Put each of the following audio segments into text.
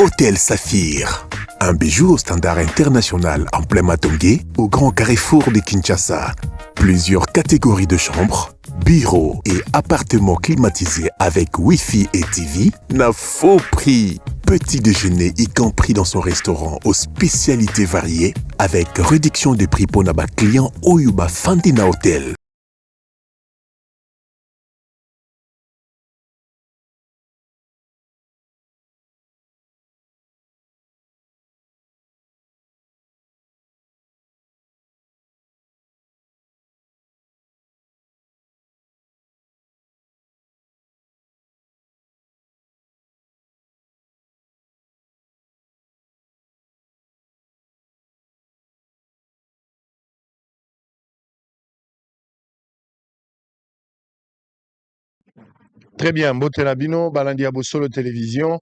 Hôtel Saphir. Un bijou au standard international en plein Matongé, au grand carrefour de Kinshasa. Plusieurs catégories de chambres, bureaux et appartements climatisés avec Wi-Fi et TV n'a faux prix. Petit déjeuner y compris dans son restaurant aux spécialités variées avec réduction des prix pour nos clients Oyuba Fandina Hotel. Très bien, Mbotela Bino, Balandi Abosolo Télévision,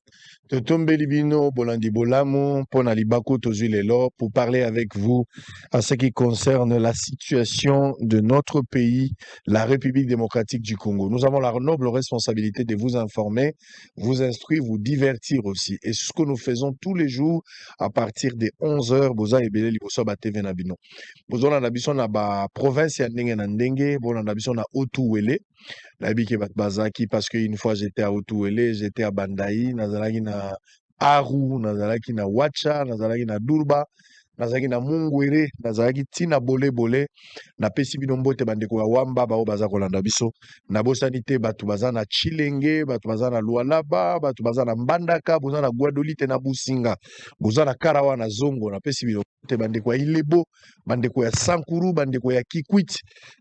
Totombeli Bino, Bolandi Bolamu, Pona Libako Tozui Lelo, pour parler avec vous à ce qui concerne la situation de notre pays, la République démocratique du Congo. Nous avons la noble responsabilité de vous informer, vous instruire, vous divertir aussi. Et ce que nous faisons tous les jours à partir des 11 heures, Boza Ebele Liboso Bateve Nabino. Bozola Nabiso na ba province ya ndenge na ndenge, Bola Nabiso na Otuwele. Nabiki Bazaki parce qu'une fois j'étais à Otuwele, j'étais à Bandaï, nazalaki na Aru, nazalaki na Wacha, nazalaki na Durba, nazalaki na Mungwere, nazalaki tina bole bole, na pesi bino mbote bandeko ya Wamba bao baza kolanda biso, na bosani te batu baza na Chilenge, batu baza na Lualaba, batu baza na Mbandaka, boza na Guadolite na Businga, boza na Karawa na Zongo, na pesi bino te bandeko ya Ilebo, bandeko ya Sankuru, bandeko ya Kikwit,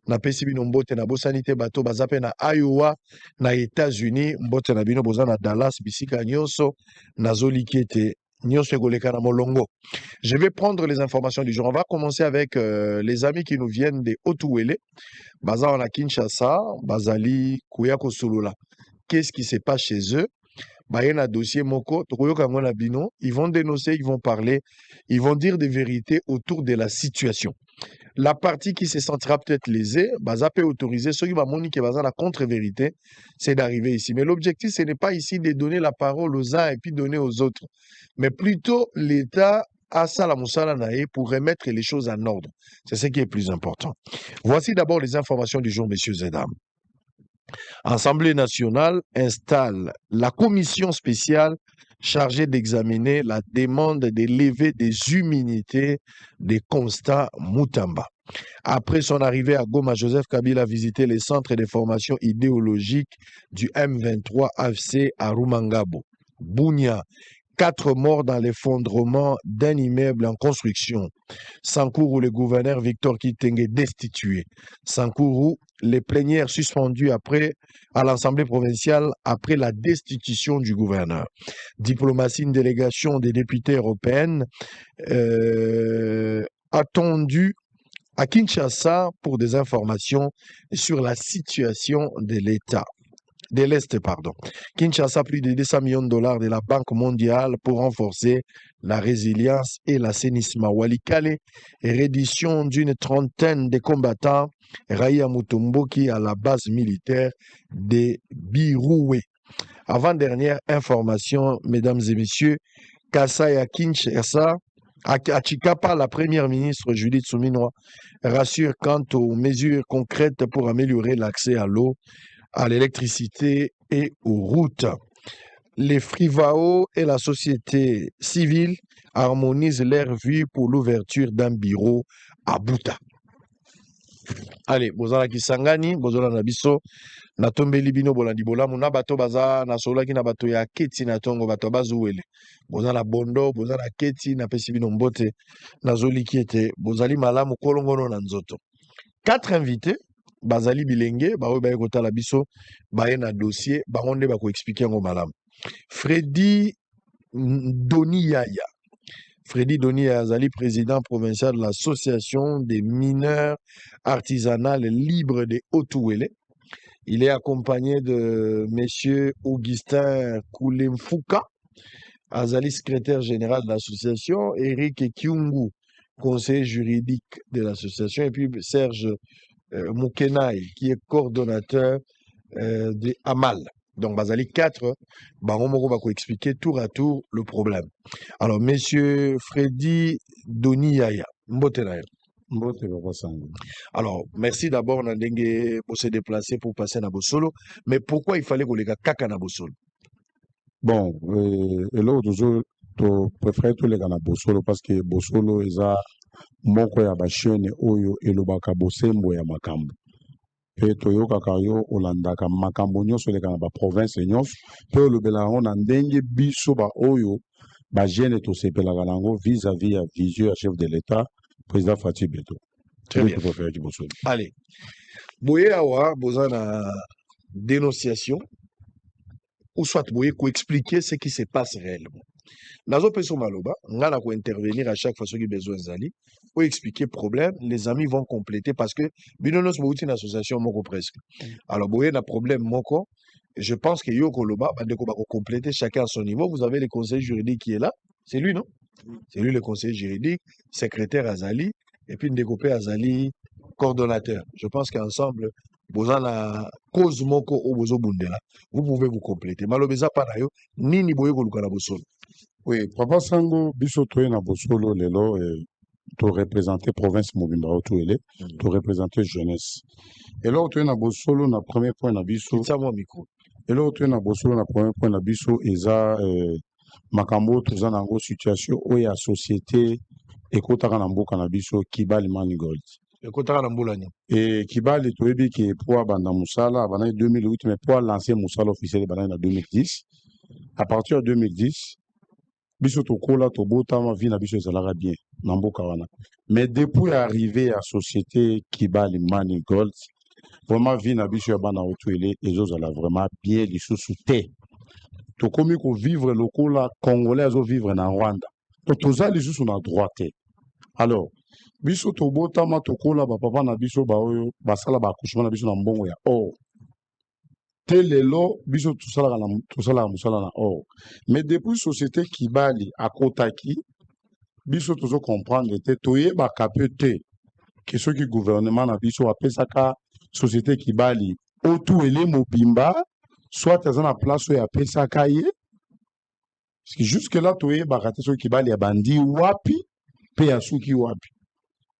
na pesi bino mbote na bosani te bato baza pe na Iowa na États-Unis, mbote na bino boza na Dallas bisika nyonso nazoliki ete nyonso ekoleka na molongo. Je vais prendre les informations du jour. On va commencer avec les amis qui nous viennent de Otuwele, baza na Kinshasa, bazali Kuyako Solola. Qu'est-ce qui se passe chez eux? Bayena dossier moko, tokoyoka ngo na bino, ils vont dénoncer, ils vont parler, ils vont dire des vérités autour de la situation. La partie qui se sentira peut-être lésée, baza peut autoriser ceux qui va moniquer baza la contre-vérité, c'est d'arriver ici. Mais l'objectif, ce n'est pas ici de donner la parole aux uns et puis donner aux autres, mais plutôt l'État à Sala Moussala Nae pour remettre les choses en ordre. C'est ce qui est plus important. Voici d'abord les informations du jour, messieurs et dames. Assemblée nationale installe la commission spéciale chargée d'examiner la demande de levée des immunités des constats Moutamba. Après son arrivée à Goma, Joseph Kabila a visité les centres de formation idéologique du M23 AFC à Rumangabo. Bounia, 4 morts dans l'effondrement d'un immeuble en construction. Sankourou, le gouverneur Victor Kitenge destitué. Sankourou, les plénières suspendues à l'Assemblée provinciale après la destitution du gouverneur. Diplomatie, une délégation des députés européennes attendue à Kinshasa pour des informations sur la situation de l'État. De l'Est, pardon. Kinshasa, plus de 200 millions de dollars de la Banque mondiale pour renforcer la résilience et l'assainissement. Walikale, reddition d'une trentaine de combattants, Raya Mutomboki à la base militaire de Biroué. Avant-dernière information, mesdames et messieurs, Kasai à Kinshasa, à Chikapa, la première ministre Judith Suminwa rassure quant aux mesures concrètes pour améliorer l'accès à l'eau, à l'électricité et aux routes. Les Frivao et la société civile harmonisent leur vue pour l'ouverture d'un bureau à Bouta. Allez, bozala kisangani, bozala na biso, na tombeli bino bolandi bolamu na bato baza na solaki na bato ya keti na tongo bato bazuwele. Bozala bondo, bozala keti na pesi bino mbote na zoliki ete bozali malamu kolongono na nzoto. 4 invités bazali bilenge baoyo baye kotala biso baye na dossier bango nde bakoexplike yango malamu. Freddy Doniyaya. Freddy Doniyaya azali président provincial de l'association des mineurs artisanales libres de Otuwele. Il est accompagné de monsieur Augustin Koulemfouka, azali secrétaire général de l'association, Eric Kiungu, conseiller juridique de l'association, et puis Serge Moukenaï, qui est coordonnateur de Amal. Donc, Bazali 4, Bango va expliquer tour à tour le problème. Alors, monsieur Freddy Doni Yaya, Mbotena. Mbote Papa Sango. Alors, merci d'abord, Nandenge, pour se déplacer pour passer à Bosolo. Mais pourquoi il fallait qu'on les gars kaka na Bosolo? Bon, et là, toujours, tu préfères tous les gars na Bosolo parce que Bosolo, ils ont moko ya bashene oyo elobaka bosembo ya makambo. Pe toyoka kayo olandaka makambo nyonso eleka na baprovince nyonso pe olobela yango na ndenge biso ba oyo bagene tosepelaka nango vis-à-vis ya vision ya chef de l'État, président Fatou Beto. Très bien. Allez. Boye awa, bozana dénonciation, ou soit boye ko expliquer ce qui se passe réellement. Nazo peso maloba, ngana ko intervenir à chaque fois ce qui besoin zali, pour expliquer problème, les amis vont compléter parce que binonos bouti une association moko presque. Alors boye na problème moko, je pense que yo koloba bandeko ba ko compléter chacun à son niveau. Vous avez le conseil juridique qui est là, c'est lui non? C'est lui le conseiller juridique, secrétaire Azali, et puis Ndekopé Azali, coordonnateur. Je pense qu'ensemble, Bozana cause moko o bozo bundela, vous pouvez vous compléter. Malobeza panayo, nini boye koluka na bosolo. Oui, Papa Sango, biso toye na Bosolo lelo, tu représenter province Mobimba ou tu représenter jeunesse. Et là, tu es na Bosolo na premier point na biso. C'est ça mon micro. Et là, tu es na Bosolo na premier point na biso, eza makambo toza na ngo situation oya société ekotaka na mboka na biso Kibali Mani Gold. Ekotaka na mbula nya. Et Kibali toyebi ke pour banda musala bana 2008 mais pour lancer musala officiel bana na 2010. À partir de 2010, biso tokola tobotama vie na biso ezalaka bien na mboka wana. Mais depuis arrivé à société Kibali Mani Gold, vraiment vie na biso ya bana otuele ezozala vraiment bien lisusu te. Tokomi ko vivre lokola congolais azo vivre na Rwanda. To toza lisusu na droite. Alors, biso tobotama tokola ba papa na biso ba oyo basala ba accouchement na biso na mbongo ya or. Telelo biso tosala musala na or. Mais depuis société Kibali akotaki biso tozo comprendre te toye ba kapete que ceux qui gouvernement na biso apesaka société Kibali otu ele mobimba soit à la place où il y a pesaka ye. Parce que jusque là toye ba raté ceux Kibali ya bandi wapi pe ya suki wapi.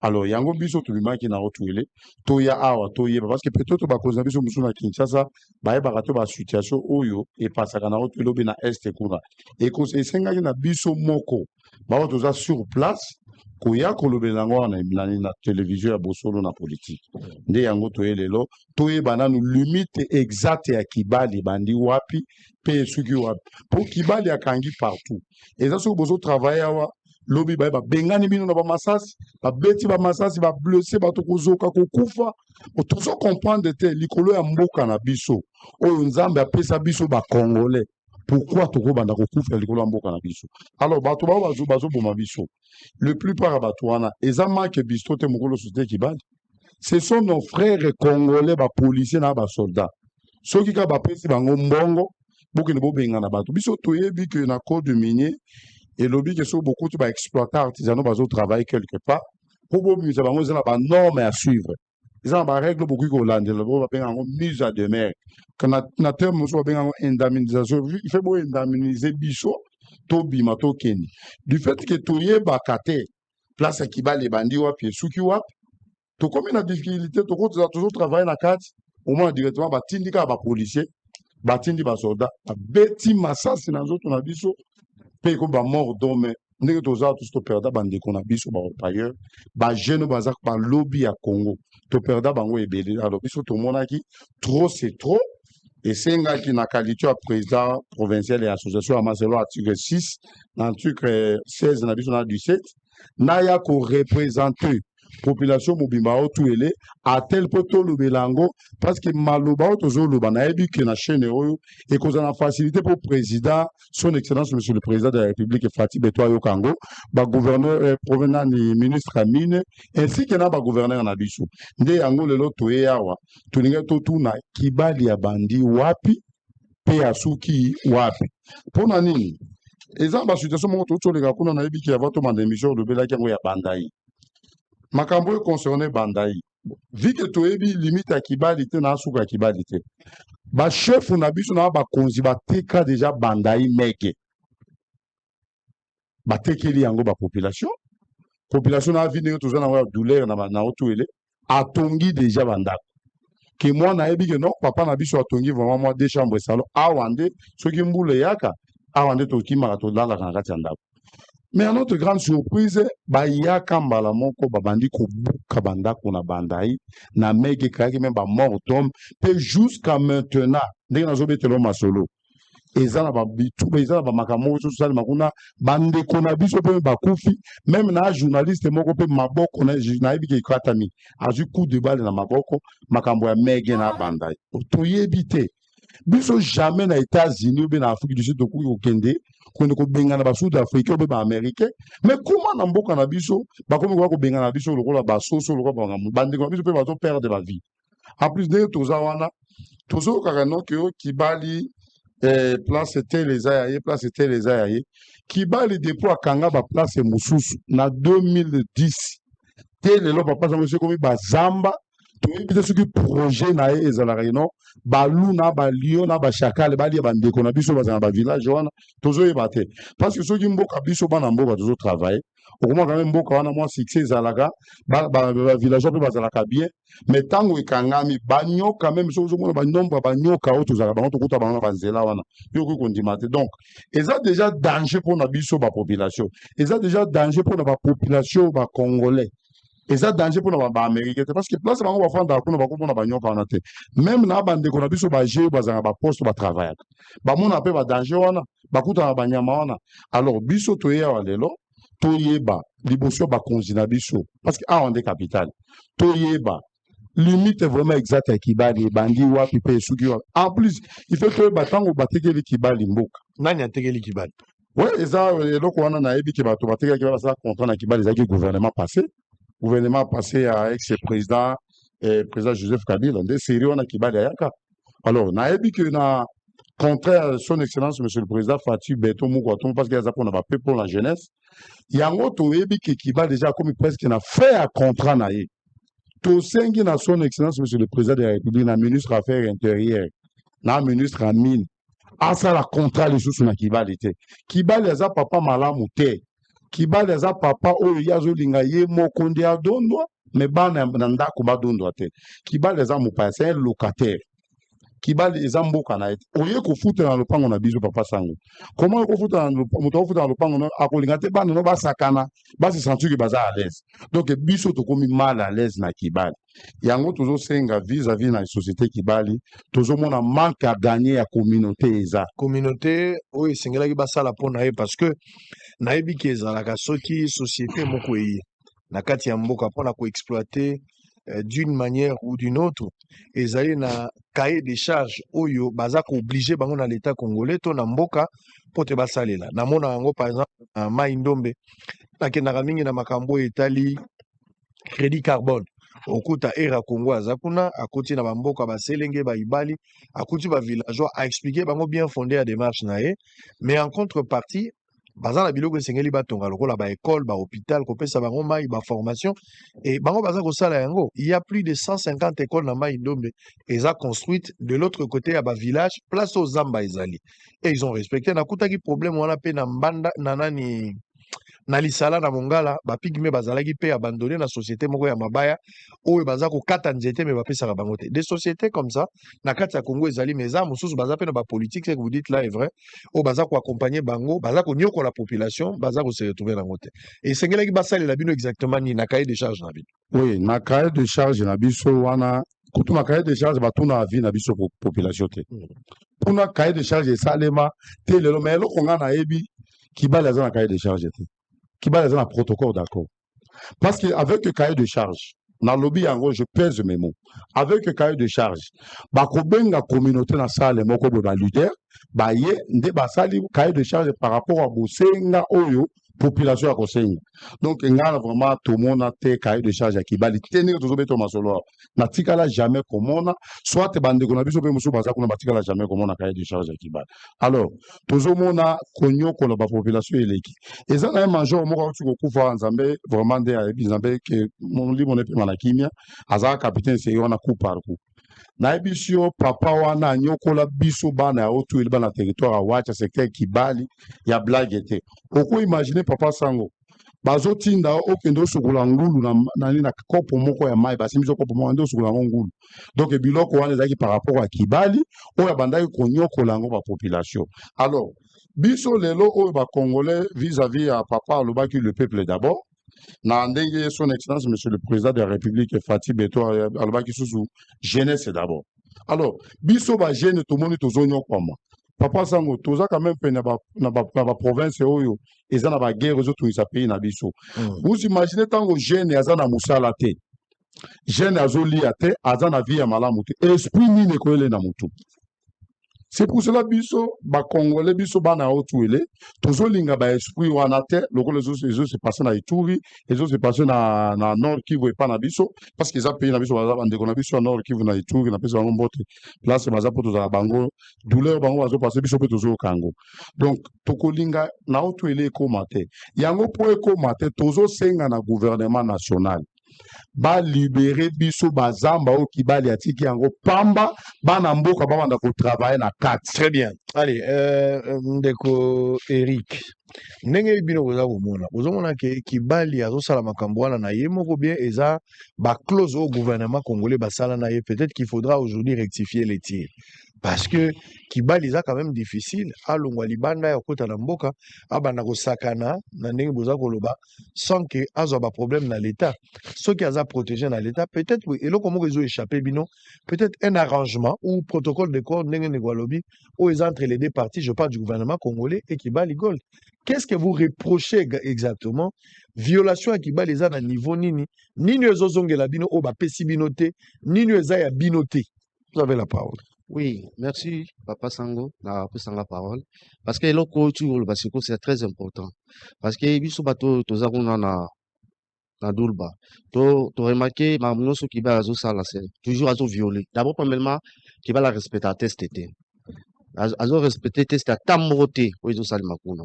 Alors yango biso tobimaki na otuele toya awa toye parce que peut-être ba cause na biso musu na Kinshasa ba ba raté ba situation oyo et pasaka na otuele bi na est kuna. Et conseil senga na biso moko ba toza sur place koya kolobela ngo na télévision ya Bosolo na politique. Nde yango toye lelo toye bananu limite exacte ya Kibali bandi wapi pe suki wapi. Pour Kibali akangi partout. Et ça so bozo travailler awa lobi ba bengani bino na ba masasi ba beti ba masasi ba blessé ba tokozoka kokufa otozo comprendre te likolo ya mboka na biso oyo nzambe apesa biso ba congolais. Pourquoi toko banda kokufa likolo ya mboka na biso? Alors bato ba bazo boma biso. Le plupart à Batouana, ezama ke bisto te mokolo société Kibali. Ce sont nos frères congolais ba policiers na ba soldats. Soki ka ba pesi bango mbongo boke ne bo benga na bato. Biso toyebi que na code minier et lobby que so beaucoup ba exploiter artisanaux bazo travailler quelque part. Pour bo mise bango zela ba normes à suivre. Ils ont ba règle beaucoup ko landela bo ba benga ngo mise à demeure. Quand na terme so ba benga ngo indemnisation, il fait beau indemniser biso. Tobima tokeni du fait que toye bakate place Kibali bandi wapi suki wapi to comme na difficulté to toujours travailler na carte au moins directement batindika ba policier batindi ba soldat beti masasi na nzoto na biso pe ko ba mort d'homme ndenge toza tous to perda bandi ko na biso ba payeur ba jeune bazak ba lobby ya Congo to perda bango ebele alors biso to monaki trop c'est trop. Et c'est un gars qui n'a qualité à président provincial et association à Marcelo article 6, l'article 16, n'a besoin du 7, n'a ya ko représenter population mobimba tout ele à tel poto le belango parce que maloba tozo le banaebi que na chaîne oyo et qu'on a facilité pour président son excellence monsieur le président de la République Fatou Beto Yokango ba gouverneur provenant du ministre Amine ainsi que na ba gouverneur na biso nde yango lelo toye yawa tuninga to tuna Kibali ya bandi wapi pe asuki wapi pona nini ezamba situation moko to le kuna na yebi ki avato manda émission de bela kango ya bandai makambo concerné bandai vu que toyebi limite à Kibali te na suka Kibali te ba chef na biso na ba konzi ba teka déjà bandai meke ba tekeli yango ba population na vini to zana wa douleur na otuele atongi déjà bandako ke moi na yebi ke non papa na biso atongi vraiment moi deux chambres salon awande soki mbule yaka awande to kimaka to lala na kati ya ndako. Mais à notre grande surprise, bayaka mbala moko babandi kobuka bandako na bandai na mege kaki même ba mort d'homme pe jusqu'à maintenant ndenge nazobetelo masolo ezana ba bitu ezana ba makambo so sala makuna bande kona biso pe bakufi même na journaliste moko pe maboko na yebi ke katami azu coup de balle na maboko makambo ya mege na bandai to yebite biso jamais na États-Unis ou bien na Afrique du Sud tokuki kokende kende kobengana ba Sud Africain ou bien ba Américain mais comment na mboka na biso bakomi ko bengana biso lokola ba soso lokola bande ko biso pe bato perdre de la vie en plus de toza wana tozo kaka no ke kibali place Télézaïe place Télézaïe kibali depuis akanga ba place mususu na 2010 lelo papa ça monsieur komi bazamba toyebite soki projet na ye ezalaka ino balu na balio na bashakale balia bandeko na biso bazala na bavillage wana tozoyeba te parce que soki mboka biso bana mboka tozotravaille okomaka me mboka wana mwa succès ezalaka bavillage mpe bazalaka bien mais ntango ekangami banyoka meme soki ozomona banombre ya banyoka oyo tozalaka bango tokuta bango na banzela wana yo okoki kondima te donc eza déjà danger mpona biso bapopulation eza déjà danger mpona bapopulation bacongolais eza danger mpona baaméricain te parce que place bango bafandaka kuna bakomona banyoka wana te même na bandeko na biso baje bazalaka baposte batravaillaka bamona mpe badanger wana bakutana banyama wana alors biso toye awa lelo toyeba liboso bakonzi na biso parce que awa nde capitale toyeba limite vraiment exact ya kibali ebandi wapi mpe esuki wapi en plus il faut toyeba ntango batekeli kibali mboka nani atekeli kibali ouais eza eloko wana nayebi ke bato batekelaki basala contrat na kibali ezalaki gouvernement passé à ex-président président Joseph Kabila nde série wana kibali ayaka alors nayebi que na contraire son excellence monsieur le président Fatou Beto Mukwatombo parce que aza mpona bape pour la jeunesse yango toyebi ke kibali déjà akomi presque na fait à contrat na ye tosengi na son excellence monsieur le président de la république na ministre affaires intérieures na ministre ya mine asala contrat lisusu na kibali te kibali aza papa malamu te kibali aza papa oyo ye azolinga ye moko nde adondwa me bana na ndako badondwa te kibali aza mopaya c'est un locataire kibali eza mboka na ye oye kofutela na lopango na biso papa sango comment okofutela moto akofutela na lopango akolinga te bana no basakana basi sentir ke baza à l'aise donc biso tokomi mal à l'aise na kibali yango tozosenga vis-à-vis na société kibali tozomona manque à gagner ya communauté eza communauté oyo esengelaki basala mpo na ye parce que nayebi ke ezalaka soki société moko eye na kati ya mboka mpona koexploite d'une manière ou d'une autre ezali na cahier de charge oyo baza kooblige bango na l'état congolais to na mboka mpo te basalela namona yango par exemple na Mai Ndombe nakendaka mingi na makambo oyo etali crédit carbone okuta era Congo aza kuna akoti na bamboka baselenge baibali akuti bavillageois aexplike bango bien fondé ya démarche na ye mais en contrepartie baza na biloko esengeli batonga lokola baécole bahôpital kopesa bango mai baformation et bango baza kosala yango il y a plus de 150 écoles na Mai Ndombe eza construite de l'autre côté ya bavillage place aux zamba ezali et ils ont respecté nakutaki problème wana pe na mbanda na nani na lisala na mongala bapigme bazalaki pe abandonné na société moko ya mabaya oyo baza kokata nzete me bapesaka bango te des sociétés comme ça na kati ya Congo ezali mais eza mosusu baza pe na bapolitique ce que vous dites là est vrai oyo baza koaccompagner bango baza konyokola population baza kose retrouver nango te esengelaki basalela bino exactement nini na cahier de charge na bino oui na cahier de charge na biso wana kutu na cahier de charge batuna avis na biso population te mpuna cahier de charge esalema te lelo mais eloko nga nayebi kibali aza na cahier de charge te kibali aza na protocole d'accord parce que avec le cahier de charge na lobby yango je pèse mes mots avec le cahier de charge bakobenga communauté na sale moko boye baleader baye nde basali cahier de charge par rapport à bosenga oyo population ya kosenga donc ngana vraiment tomona te cahier de charge ya kibali te ndenge tozobeta masolo na tikala jamais komona soit bandeko na biso mpe mosusu baza kuna batikala jamais komona cahier de charge ya kibali alors tozomona konyokola bapopulation eleki eza na ye major moko akuti kokufa nzambe vraiment nde ayebi nzambe ke molimo ne pema na kimia azalaka capitaine seri wana coup par coup Naibisio papa wana nyokola biso bana ya otu ili bana territoire à Wacha secteur Kibali ya blague était. Oko imaginer papa sango. Bazo tinda okende osukula ngulu na kopo moko ya mai basi biso kopo moko ndo osukula ngulu. Donc biloko wana ezaki par rapport à Kibali oyo bandaki konyokola ngo ba population. Alors biso lelo oyo ba congolais vis-à-vis à papa alobaki le peuple d'abord. Na ndenge son excellence monsieur le président de la république Fatih Beto alobaki susu jeunesse d'abord. Alors biso ba jeune to moni to zonyo kwama papa sango toza quand même pe na ba province oyo eza na ba guerre zo to isa pays na biso. Vous imaginez tango jeune aza na musala te jeune azolia te aza na vie ya malamu te esprit nini koele na mutu. C'est pour cela biso ba congolais biso bana otuele tozolinga ba esprit wana te loko les autres se passer na Ituri les autres se passer na nord Kivu et pas na biso parce qu'ils a payé na biso ba ndeko na biso nord Kivu na Ituri na pesa bango mbote place baza poto za bango douleur bango bazo passer biso pe tozo kango. Donc tokolinga na otuele ko mate yango po ko mate tozo senga na gouvernement national ba libérer biso bazamba o Kibali atiki yango pamba bana mboka ba banda ko travailler na 4. Très bien. Allez, ndeko Eric. Ndenge bino koza komona. Ozomona ke Kibali azosala makambo wana na ye moko bien eza ba clause au gouvernement congolais basala na ye. Peut-être qu'il faudra aujourd'hui rectifier les tirs. Parce que Kibali eza quand même difficile. Alongwa libanda ya kota na mboka abana ko sakana na ndenge boza koloba sans que azo ba problème na l'état. Ceux qui aza protégé na l'état peut-être oui et loko moko ezo échapper bino peut-être un arrangement ou protocole de corps ndenge ne lobby ou entre les deux parties je parle du gouvernement congolais et Kibali Gold. Qu'est-ce que vous reprochez exactement? Violation à Kibali eza na niveau nini? Nini ezo zongela bino o ba pesi binoté, nini eza ya binoté. Vous avez la parole. Oui, merci, Papa Sango, na pesa la parole. Parce que l'oko tu le basiko c'est très important. Parce que biso bato tozakuna na dulba. To remarqué ma mnoso qui ba azo sala c'est toujours azo violé. D'abord premièrement qui va la respecter à test été. Azo respecter test à tamroté o izo sali makuna.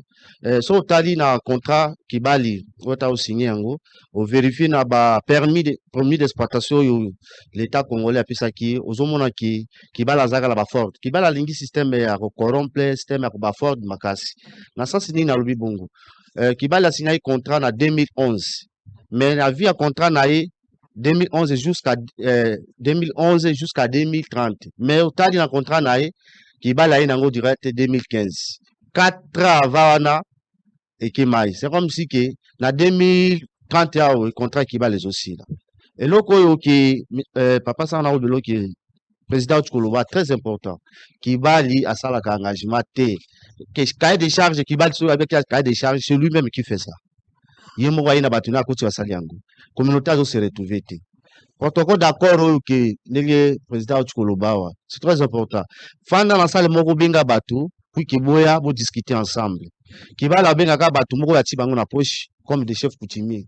So tali na contrat Kibali ota o signé yango o vérifier na ba permis d'exploitation yo l'état congolais a pesa ki ozomona ki Kibala zaka la ba fort Kibala lingi système ya corrompre système ya ba fort makasi na sens ni na lobi bongo Kibala signé contrat na 2011 mais la vie à contrat na 2011 jusqu'à 2030 mais au tali na contrat na Kibala est nango direct 2015 4 ans avant et qui maille c'est comme si que na 2031 le contrat Kibala les aussi là et loko qui papa ça na obelo qui président Tshikoloba très important Kibali a ça la engagement té que cahier de charge Kibali sur avec cahier de charge c'est lui-même qui fait ça yemo wa ina batuna kuti wasali yango communauté azo se retrouver té protocole d'accord que le président Tshikoloba c'est très important fanda na salle moko binga batu puis kiboya bo discuter ensemble Kibala benga ka batu moko ya tibango na poche comme des chefs coutumiers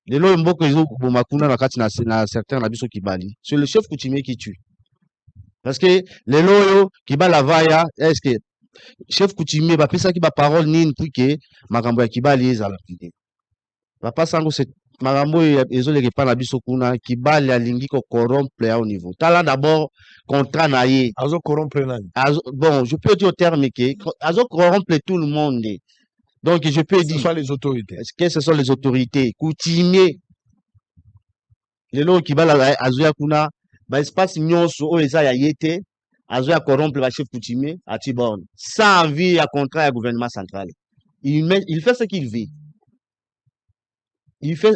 lelo mboko ezo kuboma kuna na kati na certains na biso Kibali c'est le chef coutumier qui tue parce que lelo yo Kibala vaya est-ce que chef coutumier ba pesa ki ba parole nini puis que makambo ya Kibali ezala pide papa sango c'est makambo ezoleke pa na biso kuna Kibali alingi ko corrompre au niveau tala d'abord contrat na ye azo corrompre nani bon je peux dire au terme que azo corrompre tout le monde donc je peux dire ce sont les autorités est-ce que ce sont les autorités coutumiers lelo Kibala azoya kuna ba espace nyonso o eza ya yete azoya corrompre ba chef coutumier à Tibone sans envie à contrat ya gouvernement central il fait ce qu'il veut il fait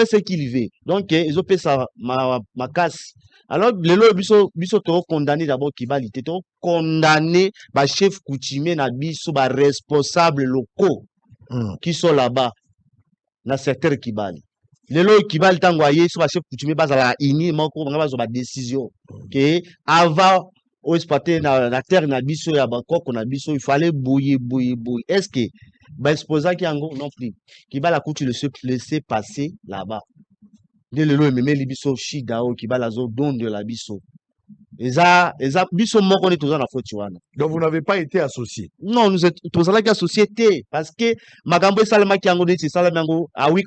ce qu'il veut donc ils ont fait ça ma casse alors lelo biso to condamné d'abord Kibali to condamné ba chef coutumier na biso ba responsable locaux qui sont là-bas na secteur Kibali lelo Kibali tango aye so ba chef coutumier bazala ini moko banga bazo ba décision que avant au exploiter na terre na biso ya bakoko na biso il fallait bouiller est-ce que ba exposa ki yango non plus Kibala coutu le se laisser passer là-bas de lelo memeli libiso shida o Kibala zo don de la biso eza biso moko ne toza na faute wana donc vous n'avez pas été associé non nous tozala ki société parce que makambo esalema ki yango neti esalema yango à huis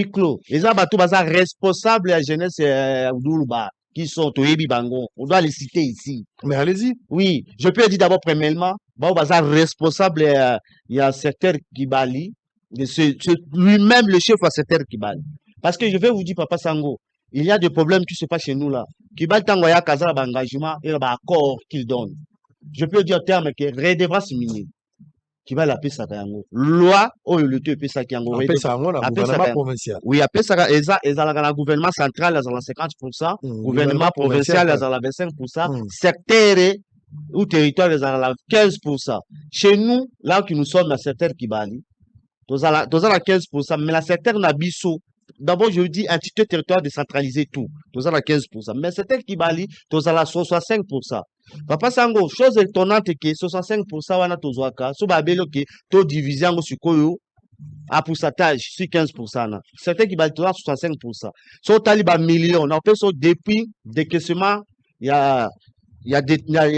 clos eza bato baza responsable ya jeunesse Duluba qui sont au Yebi Bango. On doit les citer ici. Mais allez-y. Oui, je peux dire d'abord, premièrement, bon, bah, ça responsable, il y a un secteur Kibali, c'est lui-même le chef du secteur Kibali. Parce que je vais vous dire, Papa Sango, il y a des problèmes qui se passent chez nous là. Kibali Tangoya Kaza, l'engagement et l'accord qu'il donne. Je peux dire en termes que redevance minière. Kibali appelle ça Yango. Loi, oh, le te appelle ça Yango. Appelle ça Yango, le gouvernement provincial. Oui, appelle ça, le gouvernement central, il y a 50%, gouvernement provincial, il y a 25%, secteur ou territoire, il y a 15%. Chez nous, là où nous sommes, dans le secteur Kibali, nous avons 15%, mais le secteur Nabiso, d'abord, je dis entité territoire décentralisé tout. Nous avons 15%. Mais le secteur Kibali, nous avons 65%. Papa Sango, chose étonnante que 65% wana tozwaka, so babelo que to divisé en sur koyo à pourcentage sur 15% na. Secteur Kibali 65%. So taliba millions, na peut so depuis décaissement, il y a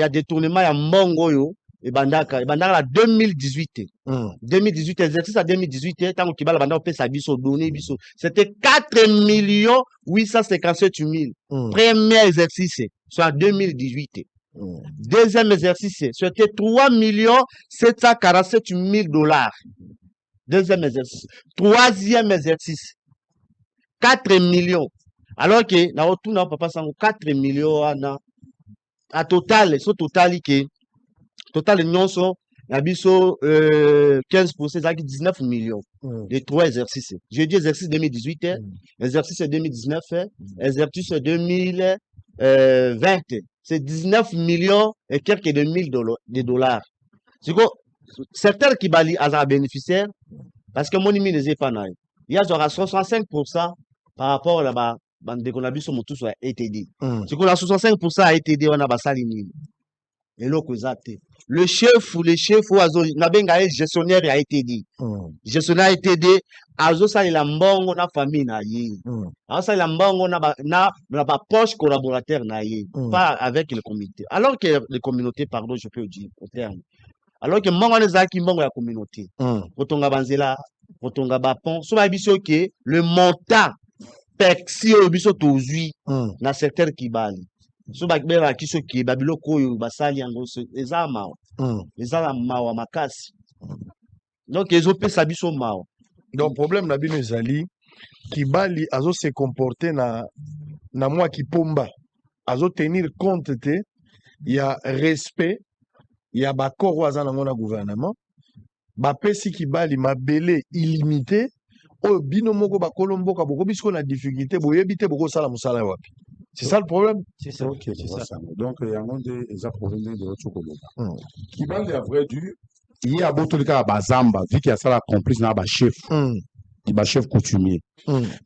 détournement, il y a mbongo yo. Et bandaka la 2018. 2018, exercice à 2018, tant que Kibali banda sa biso donné biso. C'était 4 857 000. Premier exercice, soit 2018. Deuxième exercice, c'était 3 747 000 $. Deuxième exercice. Troisième exercice, 4 millions. Alors que, na otu na papa sango 4 millions à total, so total que total nyonso na biso 15%, ça 19 millions de 3 exercices. J'ai dit exercice 2018, exercice 2019, exercice 2020. C'est 19 millions et quelques de mille $. C'est que secteur Kibali a un bénéficiaire parce que mon imi ne pas naï. Il y a genre 65% par rapport à la bande qu'on a vu sur mon tout soit ETD. C'est qu'on a 65% à ETD, on a basalimine. Et là, le chef ou n'a pas gestionnaire à ETD. Gestionnaire à ETD, azo ça il a mbongo na famille na yi. Alors ça il a mbongo na pas poche collaborateur na yi, pas avec le comité. Alors que les communautés, pardon, je peux dire au terme. Alors que mbongo les aki mbongo la communauté. Potonga banzela, potonga bapon, so ba biso que le montant pexi au biso tozui na secteur Kibali. So bakbera kiso ki babilo koyo basali yango eza mawa. Eza la mawa makasi. Donc ils ont fait ça biso mawa. Donc problème na bino ezali Kibali azo se comporter na moi qui pomba. Azo tenir compte te il y a respect, il y a bakoro waza na ngona gouvernement. Ba pesi Kibali mabele illimité. Oh bino moko bakolomboka boko bisko na difficulté boyebite boko sala musala wapi. C'est ça le problème? C'est ça. Ok, c'est ça. Donc, il y a un problème de l'autre côté. Kibali a vrai dû, il y a beaucoup de cas à Bazamba, vu qu'il y a ça la complice dans le chef. Il y a chef coutumier.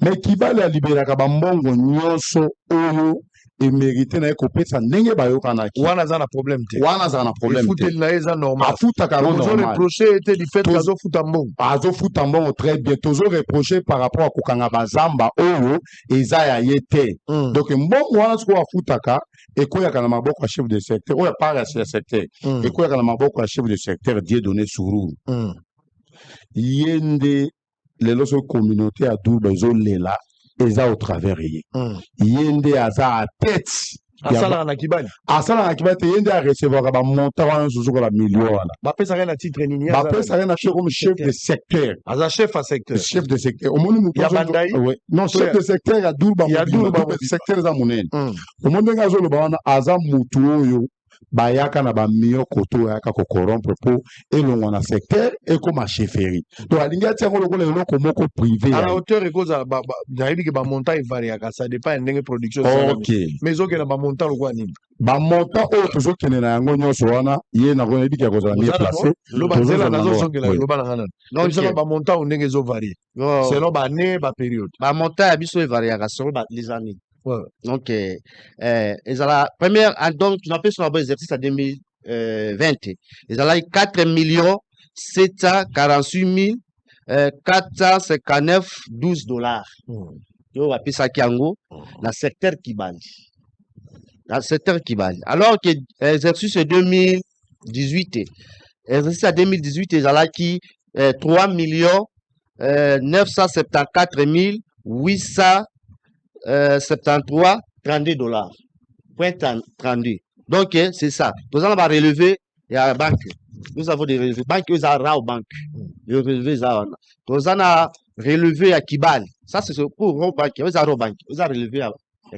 Mais Kibali a libéré Kabambongo, Nyonso, Oyo, et mérité na kopé ça n'engue ba yo kanaki. Wana za na problème te. Wana za na problème te. Foutel na eza normal. Afuta karo normal. Tozo reproché était du fait kazo futambongo. Azo futambongo très bien. Tozo reproché par rapport à kokanga bazamba oyo eza ya yete. Donc mbongo wana siko afutaka ekoya kana maboko chef de secteur. Oya para ya secteur. Ekoya kana maboko chef de secteur die donné sururu. Yende les loso communauté à double zolela. Eza au travers yé. Yende aza à tête. Asala na Kibali. Asala na Kibali yende a recevoir ba montant wana susu ko la million wana. Ba pesa rien à titre nini. Ba pesa rien à titre comme chef de secteur. Aza chef à secteur. Chef de secteur. Au monde nous non chef de secteur ya douba. Ya douba secteur za munene. Au monde ngazo lo ba wana aza mutu oyo bayaka na ba million koto yaka ko corrompre pour elongo na secteur et comme chefferie. Donc alingi atia ko lokole eloko moko privé. À la hauteur et cause d'ailleurs que ba montant il varie ça dépend ndenge production. OK. Mais zo ke na ba montant lokwa nini. Ba montant o tozo kene na yango nyonso wana ye na ko ebiki ko za mieux placé. Lo banzela na zo songela lo bana ngana. Donc ça ba montant ndenge zo varie. Selon ba année ba période. Ba montant ya biso varie selon les années. Ouais. Donc, première, donc, tu n'appelles son exercice à 2020. Ils ont 4 748 459 $. Yo, appelle ça Kiango, dans le secteur Kibali. Dans le secteur Kibali. Alors que l'exercice 2018, exercice à 2018, ils ont 3 974 800 73 $32. Point 32. Donc, c'est ça. Nous allons relever et à la banque. Nous avons des relevés. Banque, ils ont banque. Les relevés, nous allons relever à Kibali. Ça, c'est pour Banque. Ils ont banque. Ils ont relevé à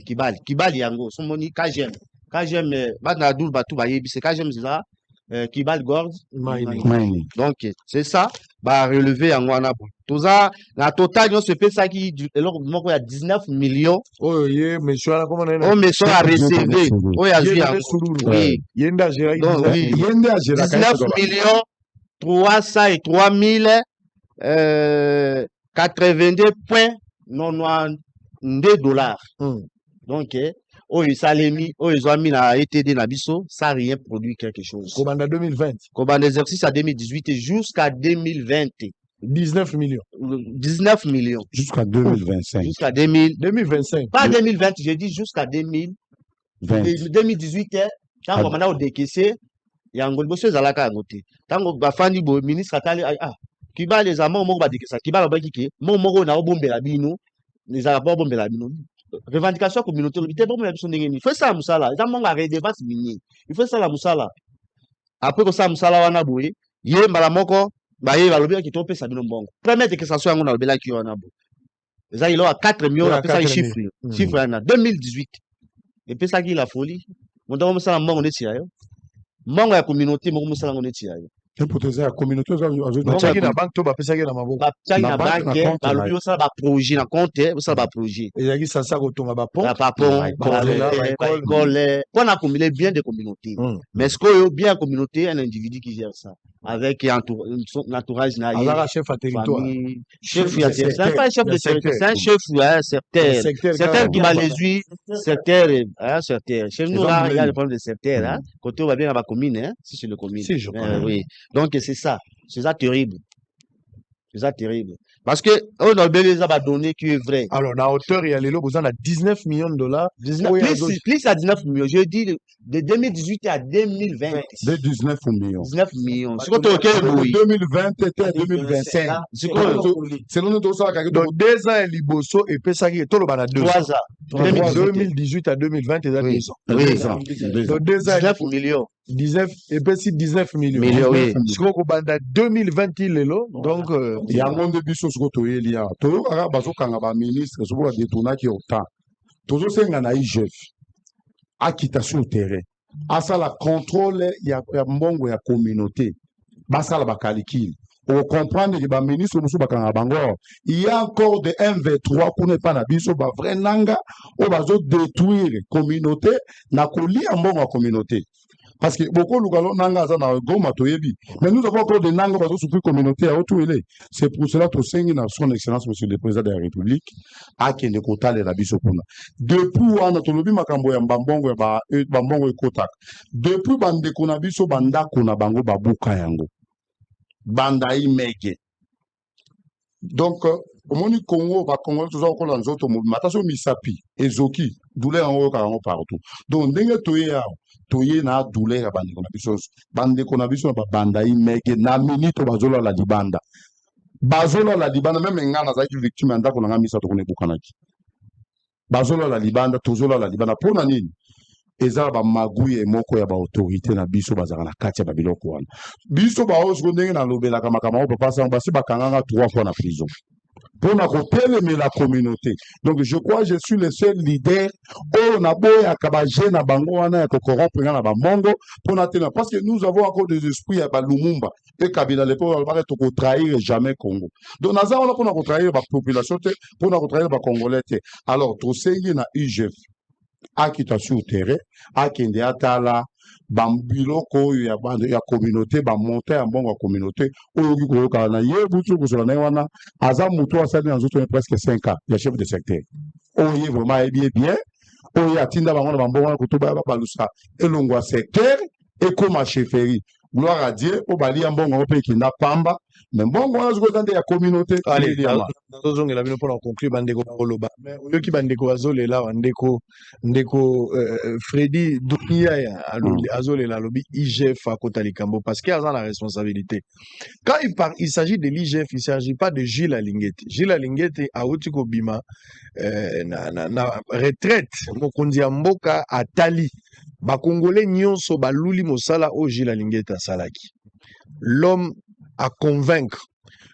Kibali. Kibali, Yango. Son moni, KGM. KGM, Badnadoul, Batou, Bayebi, c'est KGM, c'est ça. Kibali, Gorge. Donc, c'est ça. Bah, relever en Wanabo. Tout ça, la totale, on se fait ça qui, alors, il y a 19 millions. Oh, monsieur, là, comment on est? Oh, mais ça a recevé. Oh, il y a vu. Oui. Yenda, j'ai Donc, oui. 19 millions 303 82,92 dollars. Donc, oh, ils ont mis à ETD Nabiso, ça n'a rien produit quelque chose. Commande 2020. Commande exercice à 2018 jusqu'à 2020. 19 millions. 19 millions. Jusqu'à 2025. Jusqu'à 2025. Pas 2020, j'ai dit jusqu'à 2018. Tant qu'on a au décaissé, il y a un gros bosseur à la cagoté. Tant qu'on va faire le ministre à qui va les amants, mon badi que ça, qui va le qui mon moro na bombe la bino, les arabes bombe la bino. Revendication communautaire, il bombe la bino. Il faut ça à Moussala. Ils ont arrêté de vente mini. Il faut ça à Moussala. Après que ça Moussala wana boye, yé malamoko, bah yé va le bien qui tombe ça bino bongo. Permettre que ça soit un bela qui wana bo. Ça il a 4 millions, on a ça chiffre. Chiffre en 2018. Et puis ça qui la folie. Mon domo ça mongo neti ayo. Mongo ya communauté, mongo Moussala neti ayo. Hypothèse la communauté na banque to ba pesa na maboko ba na banque ba lobi ça ba projet na compte ça ba projet ezaki sasa ko tonga ba pont ba école on a combiner bien de communautés mais ce que bien communauté un individu qui gère ça avec l'entourage na chef à territoire chef c'est pas un chef de territoire c'est un chef secteur qui va les huit secteur chez nous là il y a le problème de secteur côté on va bien à la commune si c'est le commune oui. Donc, c'est ça terrible. C'est ça terrible. Parce que, on a bien les données qui est vrai. Alors, la hauteur, il y a les lots, vous en avez 19 millions de dollars. Plus à 19 millions. Je dis de 2018 à 2020. De 19 millions. 19 millions. C'est quoi, de 2020 et 2025. C'est nous, donc, 2 ans, Liboso, et Pessaki, et tout le bana 2 ans. 2018 à 2020, c'est 2 ans. 2 ans. Donc, 2 ans. 19 millions. 19, et puis si 19 millions. Oui. Je crois qu'on a 2020, il est là. Donc, il y a un monde de bisos qui est lié. Tout le monde a ministre, je vois des tournages qui ont temps. Tout le monde a IGF. A quitté sur le terrain. À ça, la contrôle, il y a un il y a communauté. Basa la bakalikil. On comprend que le ministre il y a encore de 1v3 pour ne pas nabiso ba vrai nanga ou ba détruire communauté na koli ambongo la communauté. Parce que beaucoup de nanga za na goma toyebi. Mais nous avons encore des nanga ba souffrir communauté à autour ele. C'est pour cela que c'est son excellence monsieur le président de la République a kende kota le nabiso kuna. Depuis wana tolobi makambo ya mbambongo ya ba mbongo ekotak. Depuis bande kuna biso banda kuna bango babuka yango. Banda imege. Donc, au moni Congo, va Congo, tout ça, on a nzoto mouvement. Attention, misapi, ezoki, douleur en haut, partout. Donc, dengue toye na douleur à bande konabisos. Bande konabisos, banda imege, na minito bazola la libanda. Bazola la libanda, même ngana za victime anda konanga misa to kone bukanaki. Bazola la libanda, tozola la libanda. Pona nini? Eza ba maguye moko ya ba autorité na biso bazaka na kati ya ba biloko wana biso ba ozo ndenge na lobela kama o papa sa basi bakanganga 3 fois na prison pour na kotelemela la communauté. Donc je crois je suis le seul leader au na boya ka jeune na bango wana ya corrompre na ba mongo pour na tena parce que nous avons encore des esprits ya ba Lumumba et Kabila le peuple va être trahir jamais Congo. Donc naza wana pour na trahir ba population pour na trahir ba congolais. Alors to sengi na IGF akita sur terrain akende atala bambiloko ya bande ya communauté ba monter en bon communauté oyo ko kana ye butu ko sala wana aza mutu asali na zoto presque 5 ans ya chef de secteur oyo vraiment bien oyo atinda bango na bambongo ko to ba balusa elongwa secteur et comme chefferie gloire à Dieu o bali ambongo pe kinda pamba mais bon wana soki ya communauté allez nazozongela bino mpona conclure bandeko bakoloba mais oyoki bandeko bazolela wa ndeko Freddy Dunia azolela alobi IGF akota likambo parce que aza na responsabilité. Quand il s'agit de l'IGF, il ne s'agit pas de Gilles Alingeti. Gilles Alingeti auti kobima na retraite mokonzi ya mboka atali bakongolais nyonso baluli mosala o Gilles Alingeti asalaki. L'homme à convaincre,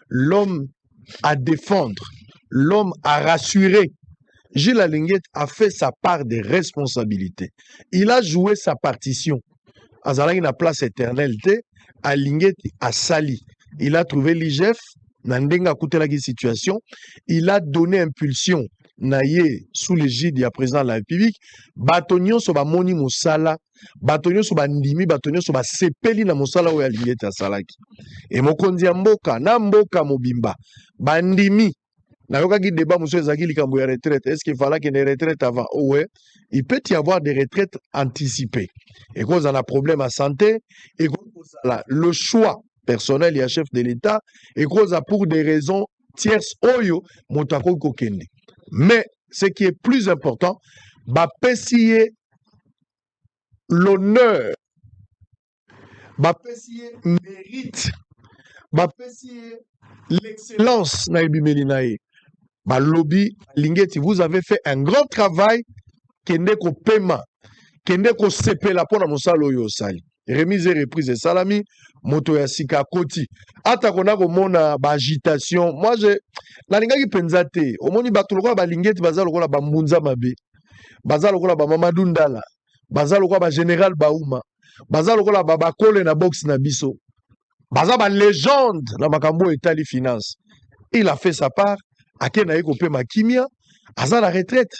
l'homme à défendre, l'homme à rassurer. Gilles Alingeti a fait sa part de responsabilité. Il a joué sa partition. Azalaki na place éternelle te, Alingeti a sali. Il a trouvé l'IGF, Nandenga Koutelaki situation. Il a donné impulsion, naye, sous l'égide du président de la République. Batonio soba moni mosala, batonio soba ndimi, batonio soba sepeli na mosala ou Alingeti a salaki. Et mokonzi ya mboka, na mboka mobimba, bandimi, na yoka ki débat monsieur Zaki likambo ya retraite. Est-ce qu'il fallait qu'il y ait des retraites avant? Ouais, il peut y avoir des retraites anticipées. Et quand on a un problème à santé, et quand le choix personnel et chef de l'État, et cause pour des raisons tierces, oyo, motako kokende. Mais ce qui est plus important, bapesier l'honneur, bapesier mérite, bapesier l'excellence na ebimeli nae. Balobi Lingeti, vous avez fait un grand travail, kende ko pema, kende ko sepela pona mosalo yo sali. Remise et reprise de salami, moto ya sika koti. Ata kona ko mona ba agitation. Moi la linga ki penzate. Omoni bato lokola ba Lingeti baza lokola ba Mbunza Mabe. Baza lokola ba Mamadou Ndala. Baza lokola ba Général Baouma. Baza lokola ba Bakole na box na biso. Baza ba légende na makambo etali finance. Il a fait sa part. Ake na yeko pe makimia. Aza la retraite.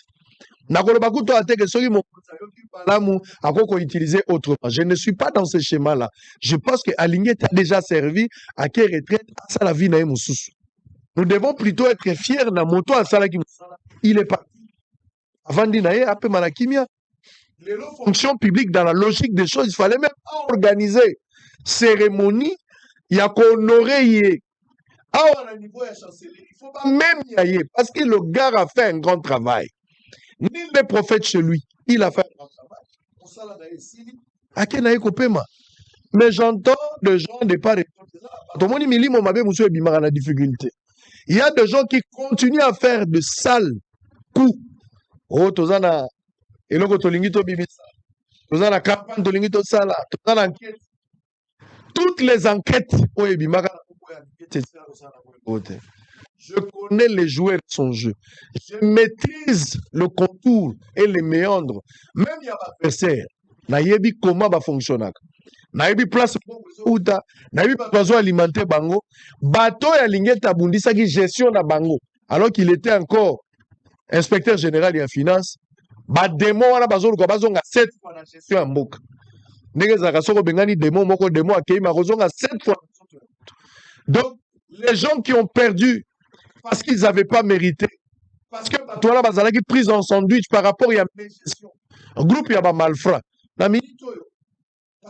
Nakoloba kuto ateke soki mo palamu akoko utiliser autrement. Je ne suis pas dans ce schéma-là. Je pense que Alingeti a déjà servi à quelle retraite à ça la vie na mususu. Nous devons plutôt être fiers na moto à ça qui il est parti. Avant d'inaye ape malakimia. Les fonctions publiques dans la logique des choses, il fallait même organiser cérémonie, il y a qu'on honorer yé. À niveau de chancellerie, il faut pas même y aller parce que le gars a fait un grand travail. Nul n'est prophète chez lui. Il a fait un grand travail. Pour ça, là, mais j'entends des gens de part et d'autre. Il y a des gens qui continuent à faire de sales coups. Oh, tozana, eloko tolingi to bimisa. Tozana campagne tolingi to sala. Tozana enquête. Toutes les enquêtes. Je connais les joueurs de son jeu. Je maîtrise le contour et les méandres. Même il y a l'adversaire. Nayebi comment va fonctionner. Nayebi place outa. Nayebi besoin alimenter bango. Bateau ya Lingeti abundisa qui gestion na bango. Alors qu'il était encore inspecteur général et en finance. Ba démo wana bazolo ko bazonga 7 fois la gestion en mboka. Ndenge za kasoko bengani démo moko démo akei ma kozonga 7 fois. Donc les gens qui ont perdu parce qu'ils n'avaient pas mérité, parce que toi là, qui prise en sandwich par rapport à la gestion. Un groupe, il y a des malfrats.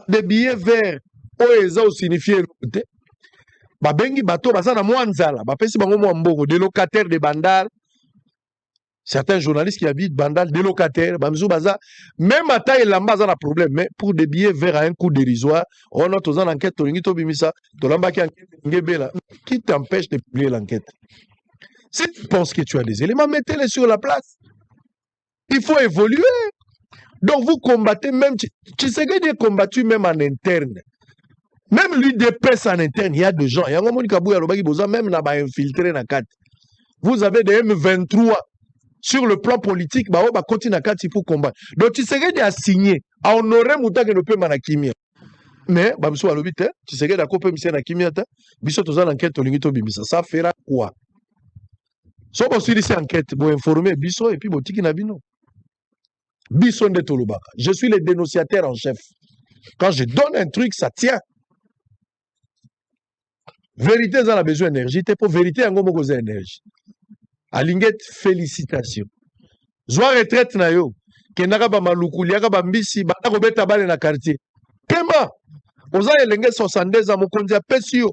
Des billets verts, OESA signifie l'autre. Babengi bato, basana mwanzala, bapesi bango mwambongo, des locataires de Bandal. Certains journalistes qui habitent Bandal, des locataires, bamzou baza, même à taille lamba ça a problème, mais pour des billets verts à un coût dérisoire, on a tous en enquête, qui t'empêche de publier l'enquête? Si tu penses que tu as des éléments, mettez-les sur la place. Il faut évoluer. Donc vous combattez même, Tshisekedi est combattu même en interne. Même l'UDPS en interne, il y a des gens, il y a un moment même là-bas infiltré dans 4. Vous avez des M23 sur le plan politique, bah continue à 4 pour combattre. Donc Tshisekedi a signé, a honoré Moutake ne peut manakimia. Mais, Bamsou Alobite, Tshisekedi a coupé Monsieur Nakimia, Biso Toza l'enquête, ça fera quoi? So aussi cette enquête pour informer Biso et puis Botiki Nabino. Biso de Tolobaka. Je suis le dénonciateur en chef. Quand je donne un truc, ça tient. Vérité, ça a besoin d'énergie. T'es pour vérité, on a besoin d'énergie. Alingeti, félicitations. Zwa retraite na yo. Kenaka ba malukuli, yaka ba mbisi, ba na kobeta bale na quartier. Kema. Oza elenge 62 ans, mokonzi a pesi yo.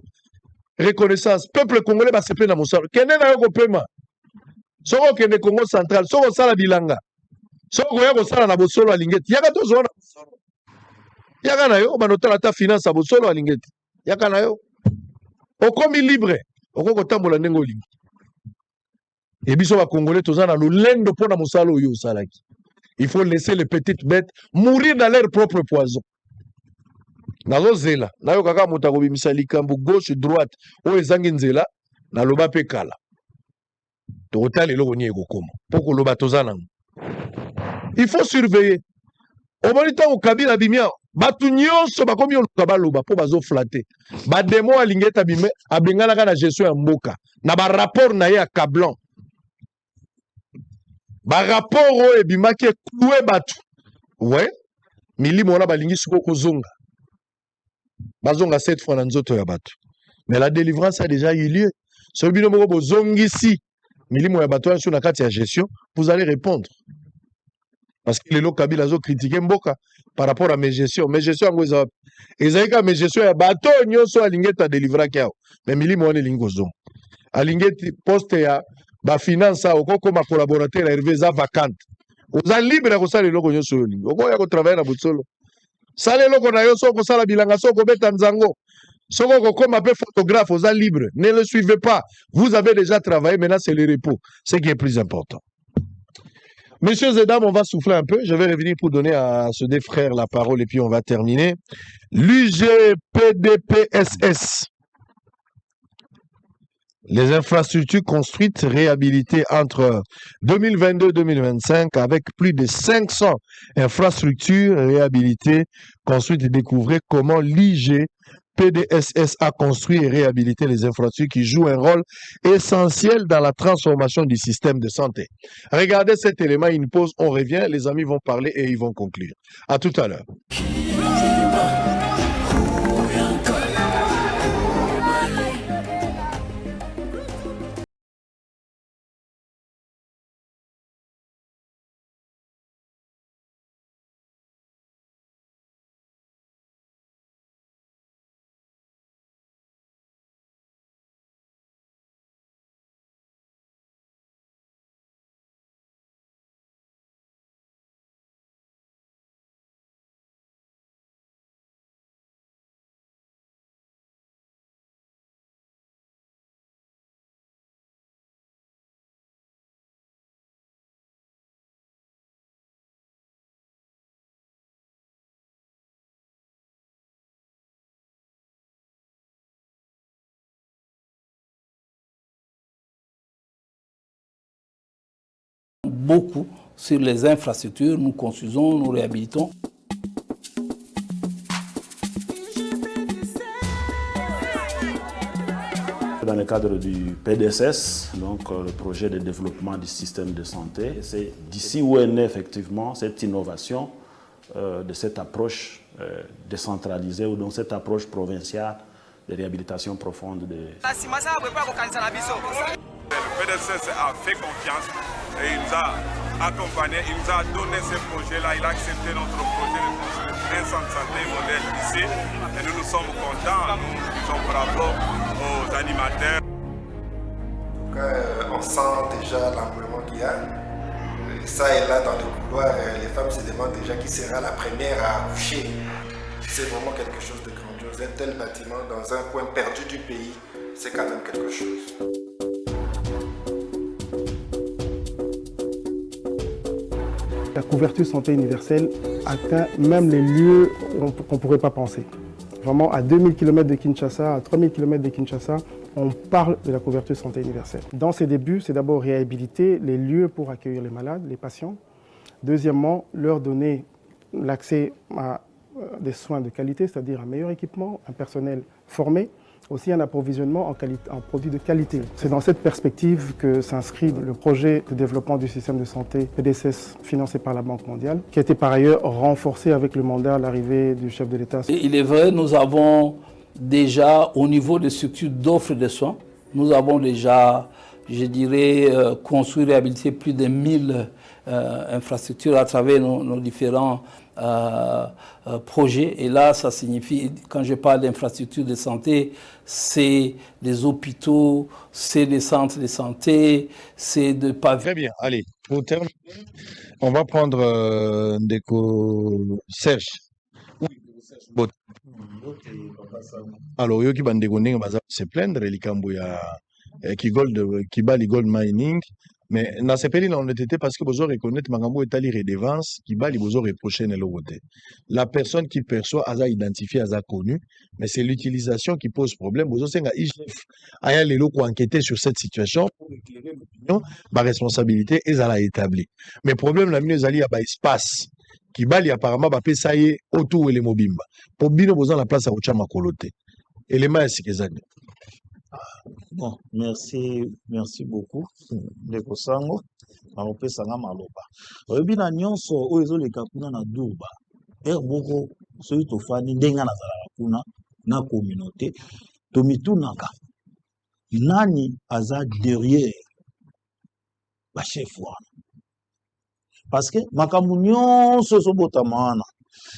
reconnaissance. Peuple congolais va se plaindre dans Moussalo. Kende na yoko pema. Soko kende Congo central. Soko sala bilanga. Soko yako sala na bosolo alingeti. Yaka tozo na bosolo. Yaka na yo. Banotala ta finance a bosolo alingeti. Yaka na yo. Okomi libre. Okoko tambola ndenge olingi. Et biso ba congolais toza na lolendo pona Moussalo yo salaki. Il faut laisser les petites bêtes mourir dans leur propre poison. Nazo zela. Nayo kaka moto akobimisa likambo gauche droite. Oyo ezangi nzela. Naloba pe kala. Tokotala eloko ni ekokoma. Poko loba toza nango. Il faut surveiller. Omoni ntango Kabila bimia. Batu nyonso bakomi oluka baloba po bazo flatter. Ba demo alingeta bime abenganaka na gestion ya mboka. Na ba rapport na ye accablant. Ba rapport oyo ebimaki ekloué batu. Ouais. Milimo wana balingi siko kozonga. Bazonga 7 fois na nzoto ya batu. Mais la délivrance a déjà eu lieu. So bino moko bozongisi milimo ya batu sur na kati ya gestion, vous allez répondre. Parce que lelo Kabila zo critiquer mboka par rapport à mes gestions. Mes gestions ngo eza ezalika mes gestions ya bato nyonso alingeta délivrer kyao. Mais milimo wana lingo zonga. Alingeti poste ya ba finance okoko ma collaborateur Hervé za vacante. Oza libre na kosala eloko nyonso yo lingo. Okoya ko travailler na botsolo. Sala eloko na yo soko sala bilanga soko beta nzango. Soko koma pe photographe oza libre. Ne le suivez pas. Vous avez déjà travaillé, maintenant c'est le repos. Ce qui est plus important. Messieurs et dames, on va souffler un peu. Je vais revenir pour donner à ce deux frères la parole et puis on va terminer. L'UGPDPSS. Les infrastructures construites, réhabilitées entre 2022 et 2025 avec plus de 500 infrastructures réhabilitées, construites et découvrez comment l'IGPDSS a construit et réhabilité les infrastructures qui jouent un rôle essentiel dans la transformation du système de santé. Regardez cet élément, une pause, on revient, les amis vont parler et ils vont conclure. À tout à l'heure. Beaucoup sur les infrastructures, nous construisons, nous réhabilitons. Dans le cadre du PDSS, donc le projet de développement du système de santé, c'est d'ici où est née effectivement cette innovation de cette approche décentralisée ou donc cette approche provinciale de réhabilitation profonde. Le PDSS a fait confiance et il nous a accompagnés, il nous a donné ce projet-là, il a accepté notre projet de construire un centre de santé modèle ici et nous sommes contents, nous disons bravo aux animateurs. En tout cas, on sent déjà l'engouement qu'il y a. Et ça et là dans le couloir, les femmes se demandent déjà qui sera la première à accoucher. C'est vraiment quelque chose de grandiose. Un tel bâtiment dans un coin perdu du pays, c'est quand même quelque chose. La couverture santé universelle atteint même les lieux qu'on ne pourrait pas penser. Vraiment, à 2000 km de Kinshasa, à 3000 km de Kinshasa, on parle de la couverture santé universelle. Dans ses débuts, c'est d'abord réhabiliter les lieux pour accueillir les malades, les patients. Deuxièmement, leur donner l'accès à des soins de qualité, c'est-à-dire un meilleur équipement, un personnel formé, aussi un approvisionnement en produits de qualité. C'est dans cette perspective que s'inscrit le projet de développement du système de santé PDSS financé par la Banque mondiale, qui a été par ailleurs renforcé avec le mandat à l'arrivée du chef de l'État. Il est vrai, nous avons déjà, au niveau des structures d'offres de soins, nous avons déjà, je dirais, construit et réhabilité plus de 1000 infrastructures à travers nos différents projets. Et là, ça signifie, quand je parle d'infrastructures de santé, c'est des hôpitaux, c'est des centres de santé, c'est de pavillons. Très bien. Allez, pour terminer, on va prendre Serge. Bon. Alors, yoki bandeko ndenge baza se plaindre likambo ya Kibali Gold Mining, mais na sepeli na honnêteté parce que besoin reconnaître makambo etali redevance Kibali besoin reprocher na côté. La personne qui perçoit aza identifié aza connu, mais c'est l'utilisation qui pose problème. Besoin senga IGF aya lelo ko enquêter sur cette situation pour éclairer l'opinion, ba responsabilité ezala établie. Mais problème la mine ezali ya ba espace Kibali apparemment ba pesa ye autour ele mobimba. Pour bino besoin la place à Ochama Kolote. Élément est sikezani. Bon, merci beaucoup. Ndeko sango, napesa nga maloba. Oyebi na nyonso oyo ezoleka kuna na Durba. Moko soki tofandi ndenge nazalaka kuna na communauté, tomitunaka. Nani aza derrière ba chef wana? Parce que makambo nyonso ezobotama wana.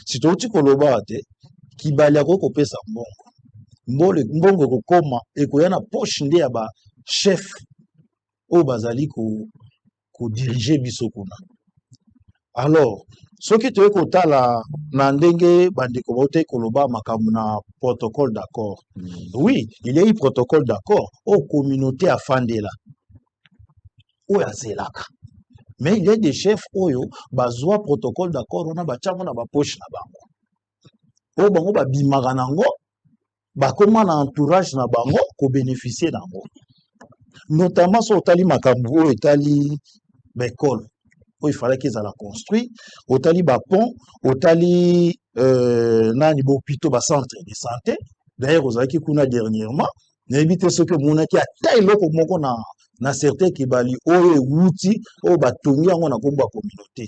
Si touti koloba te, Kibali akoko kopesa mbongo. Mbongo kokoma ekoya na poche nde ya ba chef o bazali ko diriger biso kuna. Alors soki toye kotala na ndenge bandeko baute koloba makambo na protocole d'accord. Oui, il y a eu protocole d'accord au communauté afandela o azelaka. Mais il y a des chefs oyo bazwa protocole d'accord on a bachango na ba poche na bango. O bango ba bimaka nango bakoma na entourage na bango ko bénéficier nango. Notamment sur Otali makambo Otali l'école où il fallait qu'ils allaient construire, Otali pont, Otali nani hôpitaux ba centre de santé. D'ailleurs ozaki kuna dernièrement, n'évitez ce que monaki a taille loko moko na certain Kibali oyo wuti o batongi yango na komba communauté.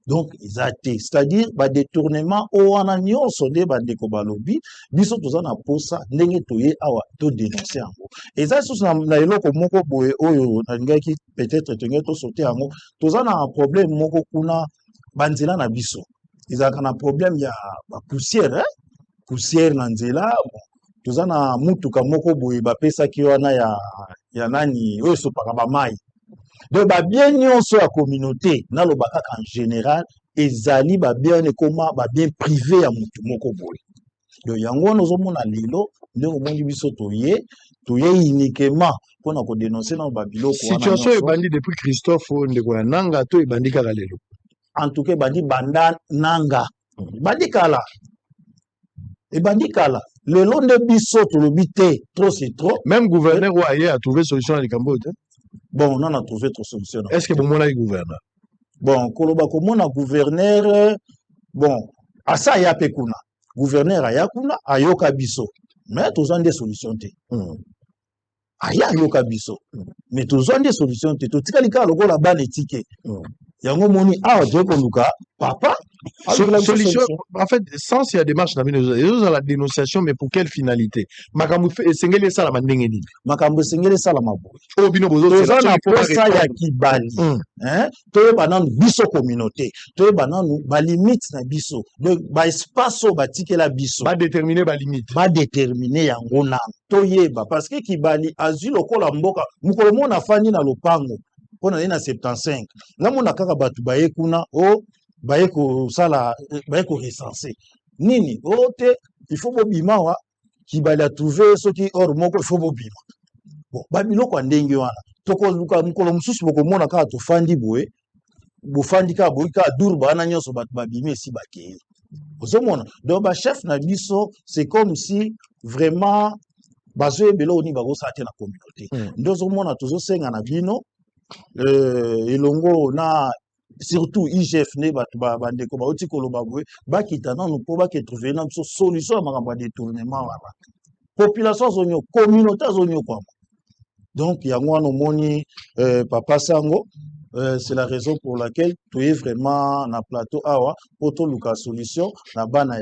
Donc c'est-à-dire ba détournement o wana nyonso nde bandeko balobi biso toza na posa ndenge toye awa to dénoncer yango. Et ça sous na eloko moko boye oyo na ngaki peut-être tonge to sauter yango toza na un problème moko kuna banzela na biso. Ezaka na problème ya ba poussière poussière na nzela toza na mutuka moko boye ba pesa ki wana ya nani oyo sopaka ba mai. Donc ba bien nyonso ya communauté na lobaka en général ezali ba bien ekoma ba bien privé ya mutu moko boye. Donc yango nozo mona lelo ndeko mongi biso toye uniquement pona ko dénoncer na ba biloko wana. Situation ebandi depuis Christophe ndeko ya nanga to ebandi kala lelo. En tout cas bandi banda nanga. Bandi kala. Ebandi kala. Lelo nde biso to lobité trop c'est trop. Même gouverneur Ouaye a trouvé solution à Likambote. Bon, on a trouvé trop solution. Est-ce que bon mon gouverneur? Bon, koloba komona gouverneur bon, asa ya pekuna. Gouverneur ayakuna ayoka biso. Mais tozan des solutions te. Aya yoka biso. Mais tozan des solutions te. To tikali ka lokola ban etike. Yango moni awa to koluka papa solution en fait sans il y a démarche na bino dans la dénonciation mais pour quelle finalité makambo sengeli sala mandenge nini makambo sengeli sala mabo o bino bozo toza na posa ya Kibali to bananu biso communauté to bananu ba limite na biso donc ba espace o batikela biso ba déterminer yango na to yeba parce que Kibali azui lokola mboka mukolo mona fani na lopango pona na 75 nga mona kaka batu baye kuna o baye ko sala baye ko recenser nini o te il faut bobima wa Kibali a trouvé ce qui or moko il faut bobima bon ba biloko ndenge wana toko luka mukolo mususu boko mona kaka to fandi boye bo fandi ka boye ka Durba na nyonso batu babimi si bakeye ozomona donc ba chef na biso c'est comme si vraiment bazo ebelo ni bago sa te na communauté ndozo mona tozo senga na bino elongo na surtout IGF ne batu bandeko ba oti koloba boye bakita nanu po ba ke trouver na biso solution makambo ya détournement wana population zonyo communauté zonyo kwa donc yango wana moni papa sango c'est la raison pour laquelle tu es vraiment na plateau awa poto luka solution na bana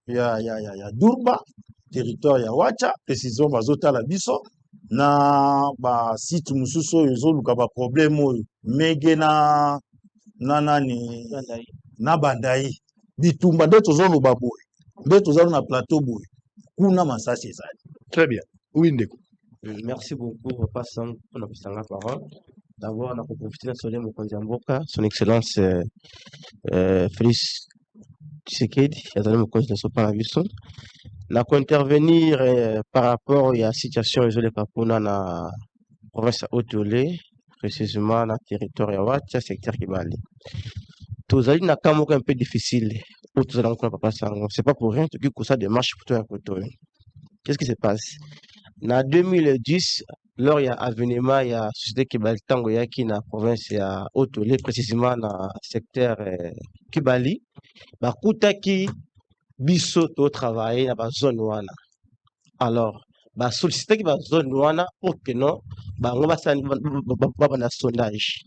ya Durba territoire ya Wacha précision bazota la biso na ba site mususu oyo ezoluka ba problème oyo mege na nani na Bandai bitumba nde tozoloba boye nde tozali na plateau boye kuna masasi ezali. Très bien. Oui, Ndeko. Merci beaucoup, Papa Sam, pour la parole. D'abord, on a profité de Soleil Mokonzi-Mboka, son Excellence Félix Tshisekedi, il y a Mokonzi de Sopanaviso. On a intervenir par rapport à la situation isolée Kapuna dans la province Haute-Olé, précisément dans le territoire de Watia, secteur Kibali. Tous allez dans un un peu difficile. Tous allez dans Papa Sam. C'est pas pour rien, tout que ça démarche pour toi. Qu'est-ce qui se passe? En 2010, lors il y a avènement, il y a société Kibali Tango qui dans la province ya Haute-Olé, précisément dans le secteur Kibali, bah kuta qui biso to travailler dans la zone wana. Alors, bah solliciter qui la zone wana pour que non, bah on va na sondage.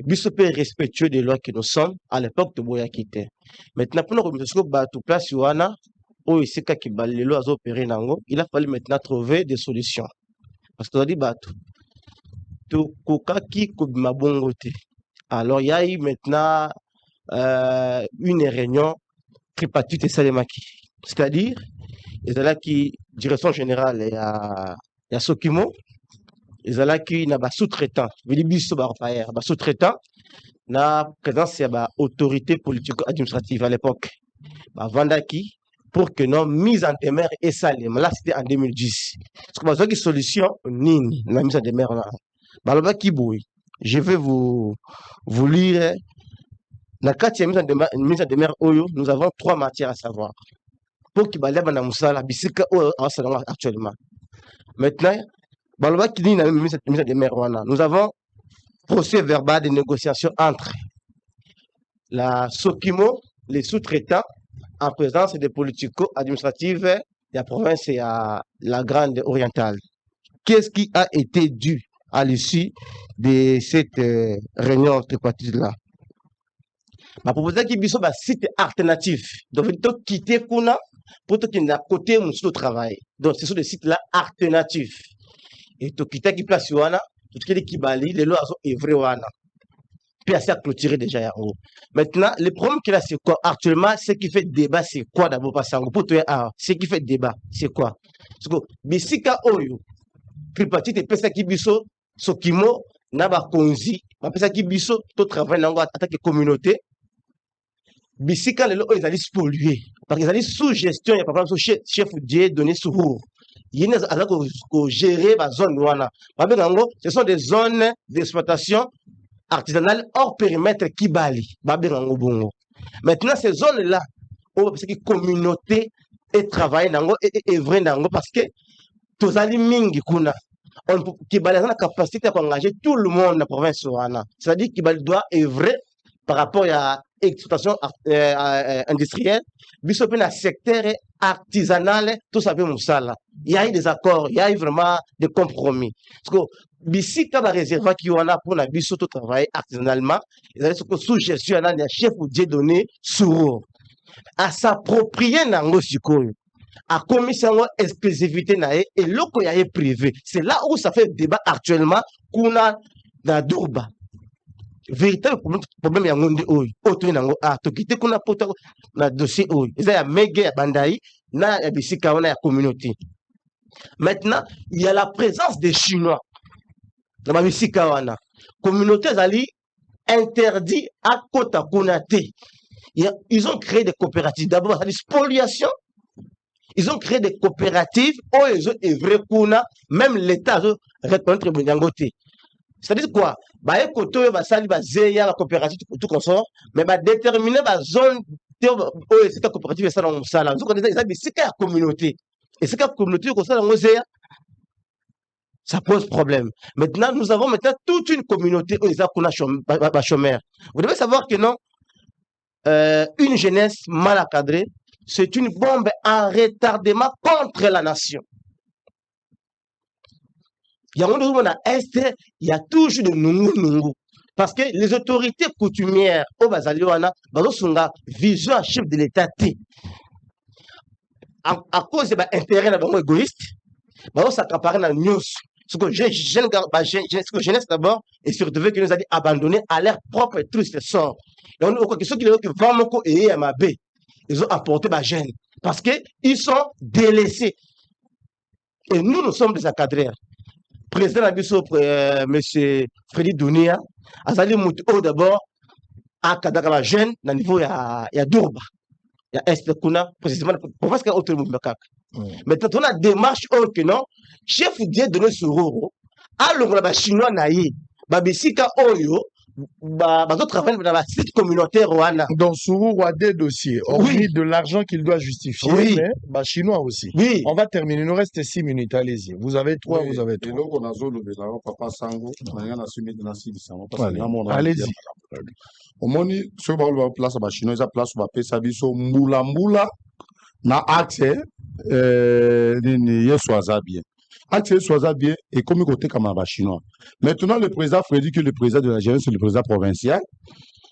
Biso peut respectueux des lois que nous sommes à l'époque de Boya Kité. Maintenant pour nous remettre bah tout place wana. Oh, c'est quand Kibali les lois opéré nango, il a fallu maintenant trouver des solutions. Parce que tu as dit, bah, tout qui ma bongote. Alors, il y a eu maintenant une réunion tripartite et salemaki. C'est-à-dire, il y a là qui, direction générale, il y a Sokimo, il y a là qui n'a pas sous-traitant. Il y a sous-traitant, na présence, il y a autorité politico-administrative à l'époque. Vandaki, pour que non mise en demeure et salé. Là, c'était en 2010. Parce que une solution, nini, la mise en demeure là. Baloba Kiboui, je vais vous lire. Dans le cas de mise en demeure Oyo, nous avons 3 matières à savoir. Pour qu'il balève dans Moussala, bisika Oyo en salon actuellement. Maintenant, Baloba Kini n'a mise en demeure. Nous avons procès verbal de négociation entre la Sokimo, les sous-traitants, en présence des politico-administratives de la province et à la Grande Orientale. Qu'est-ce qui a été dû à l'issue de cette réunion tripartite-là? Ma proposition qui est un site alternatif. Donc, il faut quitter Kuna pour qu'il y ait un côté de travail. Donc, ce sont des sites-là alternatifs. Et il faut quitter qui place Wana, tout ce qui est Kibali, les lois sont vraies. Puis assez à clôturer déjà en haut. Maintenant, le problème qu'il a, c'est quoi? Actuellement, ce qui fait débat, c'est quoi d'abord? Parce que pour toi, ce qui fait débat, c'est quoi? Parce que, Bissika Oyo, tripartite, et Pesa Kibiso, Sokimo, Naba Konzi, Pesa Kibiso, tout travail en attaque de communauté. Bissika, les lois, ils allaient se polluer. Parce qu'ils allaient sous gestion, il n'y a pas de chef Dieu donné sous roue. Il y a des gérer la zone Wana. Ce sont des zones d'exploitation artisanale hors périmètre Kibali, Babirango Bongo. Maintenant, ces zones-là, c'est que communauté et travail et vrai parce que tous les mingi kuna. Kibali a la capacité d'engager tout le monde dans la province Wana. C'est-à-dire que Kibali doit œuvrer par rapport à l'exploitation industrielle, biso pe na secteur artisanal, tout ça peut moussala. Il y a eu des accords, il y a eu vraiment des compromis. Parce que Bissi Kaba réserva qui en a pour la biso tout travail artisanalement, ils allaient sous gestion d'un chef ou Dieu donné sur à s'approprier nango sikoyo. À commission exclusivité nae et loko ya privé. C'est là où ça fait débat actuellement qu'on a dans Durba. Véritable problème ya ngonde oyo oto nango to kité kuna poto na dossier oyo eza ya mege ya bandai na ya bisika wana ya communauté. Maintenant il y a la présence des Chinois dans la bisika wana communauté zali interdit à kota kunate. Ils ont créé des coopératives d'abord la spoliation. Ils ont créé des coopératives où ils ont œuvré kuna même l'état reconnaître Bonyangote. C'est-à-dire quoi? Bah, écoutez, bah, ça, bah, zéya, la coopérative, tout consort, mais bah, déterminer, bah, zone, c'est la coopérative, ça, dans ça, là. Vous connaissez, c'est la communauté. Et c'est la communauté, comme ça, dans zéya, ça pose problème. Maintenant, nous avons maintenant toute une communauté, où ils ont chômeur. Vous devez savoir que non, une jeunesse mal encadrée, c'est une bombe en retardement contre la nation. Il y a un Est, il y a toujours de Nungu. Parce que les autorités coutumières au Bazaliwana, ont une vision à chef de l'État. À cause de l'intérêt égoïste, ils ont s'accaparé dans la news. Ce que jeunesse d'abord, et surtout que nous avons abandonné à leur propre triste sort. Donc, ceux qui ont vraiment et MAB, ils ont apporté ma jeunes parce qu'ils sont délaissés. Et nous sommes des encadreurs. Président Abisso, M. Frédéric Dounia, Azali Moutou d'abord, à Kadakala jeune, à niveau, il y a Dourba, il y a Est Kuna, précisément, pour voir ce qu'il y a autre mouvement. Maintenant, on a des démarches que non, chef Dieu donné ce rôle, à l'ongla chinois naïe, Babisika Oyo, d'autres travaillent dans la site communautaire Rwanda. Donc, Sourou a des dossiers, hormis de l'argent qu'il doit justifier, mais chinois aussi. Oui. On va terminer, il nous reste 6 minutes, allez-y. Vous avez 3, vous avez 3. Et donc, on a zone de Papa Sango, on a assumé de la allez-y. Au moins, ce qui va place à chinois, ça place à Pesabiso, Moula, na accès, soit bien. Accès soit bien et comme côté comme un chinois. Maintenant, le président Frédéric, que le président de la jeunesse, c'est le président provincial.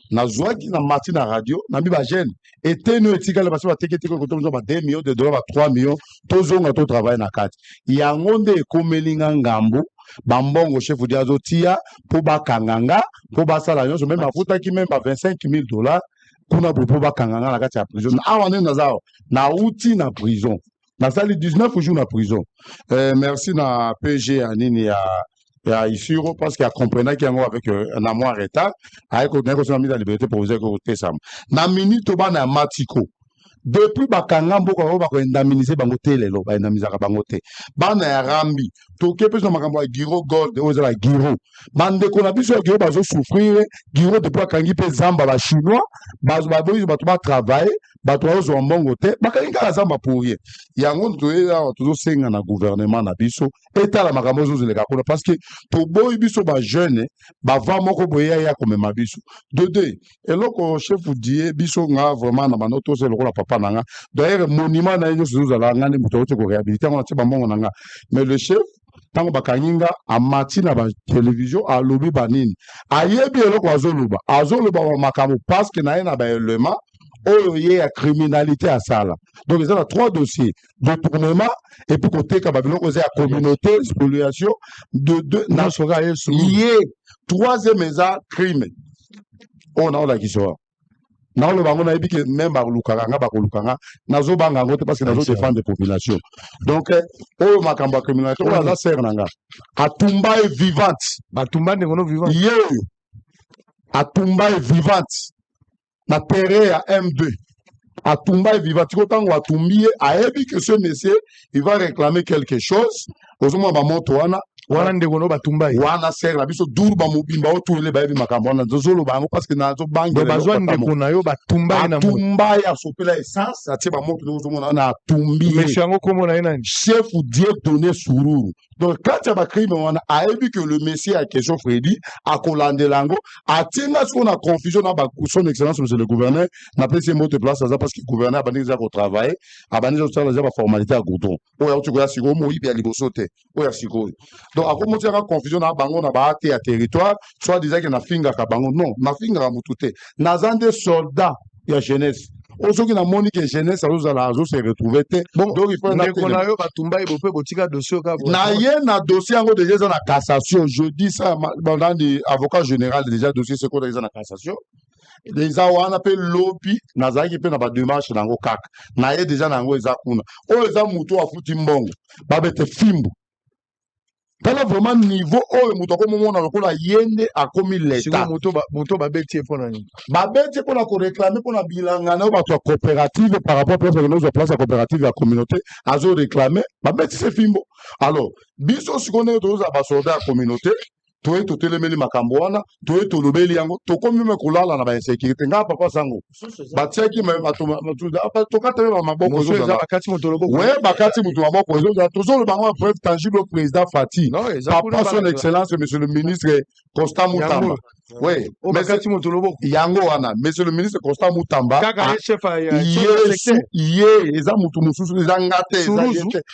Na joie qui na matin à radio, na mi ba jeune. Et nous étiquette parce que va teke teke côté nous 2 millions de dollars, 3 millions, tous on a tout travail na carte. Il y a ngonde komelinga ngambo, bambongo chef diazo tia pour ba kanganga, pour ba sala nyonso même afuta qui même ba $25,000 kuna pour ba kanganga na carte ya prison. Awane na zao, na uti na prison. Na sali 19 jours na prison. Merci na PG Anini ya Isiro parce qu'il a compris qu'il y a avec un amour en retard avec on a mis la liberté provisoire que ça. Na minute ba na Matiko. Depuis bakanga mboka ba ko indemniser bango telelo ba indemniser ka bango te. Bana ya Rambi to ke peso makambo ya Giro Gold o za Giro. Bande ko na biso Giro bazo souffrir Giro depuis kangi pe zamba ba chinois bazo ba boyi ba to ba travailler ba to zo mbongo te bakangi ka zamba pour rien. Yango to ya to senga na gouvernement na biso eta la makambo zo le ka parce que to boyi biso ba jeune ba va moko boya ya comme ma biso. De deux et loko chef die biso nga vraiment na manoto c'est le rôle papa nanga. D'ailleurs monument na yo zo za ngani muto ko réhabiliter on a mbongo nanga. Mais le chef tango bakanyinga amati na ba télévision a lobby banini ayebi eloko azoluba wa makambo parce que na na ba élément oyo ya criminalité à sala. Donc ils ont 3 dossiers détournement et puis côté ka babiloko ya communauté spoliation de 2 na sera yé 3e eza crime. On a la question. Na le bango na que même ba lukanga nazo banga ngote parce que nazo défendre des populations. Donc o makamba criminalité on a ser nanga atumba est vivante batumba ngono vivante yo atumba est vivante na terre à M2 atumba est vivante ko tango atumbi ayebi que ce monsieur il va réclamer quelque chose ozoma ba moto wana ndegono batumba wana ser la biso dur ba mobimba o tuele ba yebi makambo na zolo bango parce que na zo bangi bazwa ndeko na yo batumba na tumba ya sopela essence atie ba moto zo mona na tumbi monsieur yango komo na ina chef Dieu donné sururu. Donc quand il y a un crime on a vu que le monsieur a question Freddy a collandé lango a tena ce qu'on a confusion na ba son excellence monsieur le gouverneur n'a pas ces mots de place ça parce que le gouverneur a banni au travail a banni au travail la formalité à goudron o ya tu ko ya siko mo ibi ya libosote o ya siko. Donc à comment il y a confusion na bango na ba à territoire soit disant que na finga ka bango non na finga ka mutute na zande soldats ya jeunesse. Aujourd'hui, la monique et jeunesse, alors se retrouver. Donc, il faut na dossier en déjà dans la cassation. Je dis ça, dans les avocats général déjà dossier c'est quoi dans la cassation. Les on appelle lobby, nazaki qui peut na ba démarche dans le CAC. Na yé déjà dans le zakuna. O eza muto a futi mbongo. Babete fimbo. Tala vraiment niveau oyo muto ko momona lokola yende akomi l'état muto babeti pour nani babeti pour la ko réclamer pour la bilanga na ba to coopérative par rapport à nos place à coopérative la communauté azo réclamer babeti c'est fimbo. Alors biso sikone to za ba soldat communauté to to telemeli makambo wana to to lobeli yango to komi me kulala na ba insécurité nga papa sango batiaki me to katebe ba maboko zo za bakati moto loboko ouais bakati moto maboko zo za to zo le bango preuve tangible au président Fati papa son excellence monsieur le ministre Constant Moutamba. Oui, mais quand tu montes le beau, Yango wana, monsieur le ministre Constant Moutamba, chef eza mutu mususu eza ngate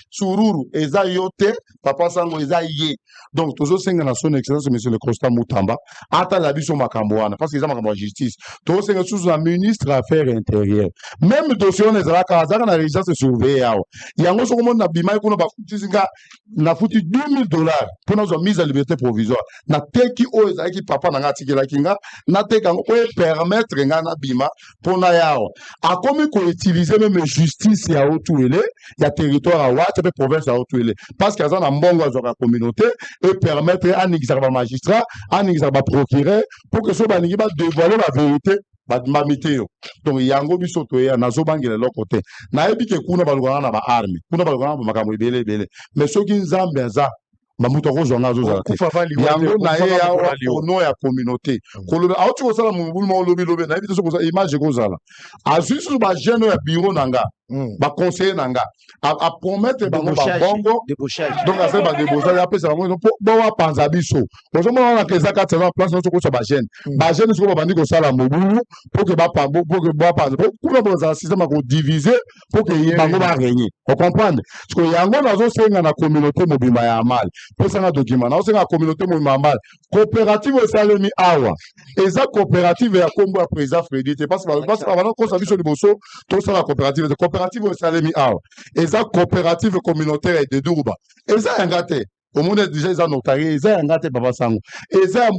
sururu eza yote papa sango eza ye. Donc tozo senga na son excellence monsieur le Constant Moutamba ata la biso makambo wana parce que eza makambo justice. Tozo senga sous la ministre affaires intérieures. Même dossier on ezala kazaka na résidence surveillée awa. Yango so komona bima ko na bafuti singa na futi $2,000 pour nos mise à liberté provisoire. Na teki o eza ki papa na ngati batikelaki nga nateka yango po permettre nga na bima mpona yawa akomi koutilize meme justice ya otuele ya territoire ya wacha mpe province ya otuele parce que aza na mbongo azwaka communauté e permettre aningisaka bamagistrat aningisaka baprocureur pour que so baningi badévoile bavérité bandimami te yo donc yango biso toyeya nazobangela eloko te nayebi ke kuna balukana na baarme kuna balukana na bamakambo ebele mais soki nzambe aza bamutu akozwa nga azozala te yango naye yawa ono ya communauté koloba auti kosala mobulu ma olobilobi nayebi te soki image ekozala azwi susu bajeune ya bureau na nga baconseiller na nga apromettre bango babongo donc asali badébauchage apesa bango po bapanza biso ozomona wana eza kati ya place nyonso kosa bajeune bajeune sikoyo babandi kosala mobulu po ke bapanza kuna bozala système ya kodivise po ke bango barégner ocomprendre sikoyo yango nazosenga na communauté mobimba ya mali pesanga document nazosenga na communauté mobimba ya mali coopérative esalemi awa eza coopérative ya nkombo ya président Fredi te parce que bana kosa biso liboso tosala coopérative esalemi awa eza coopérative communautaire de Durba eza yanga te omona déjà eza notarié eza yanga te papa sango eza ya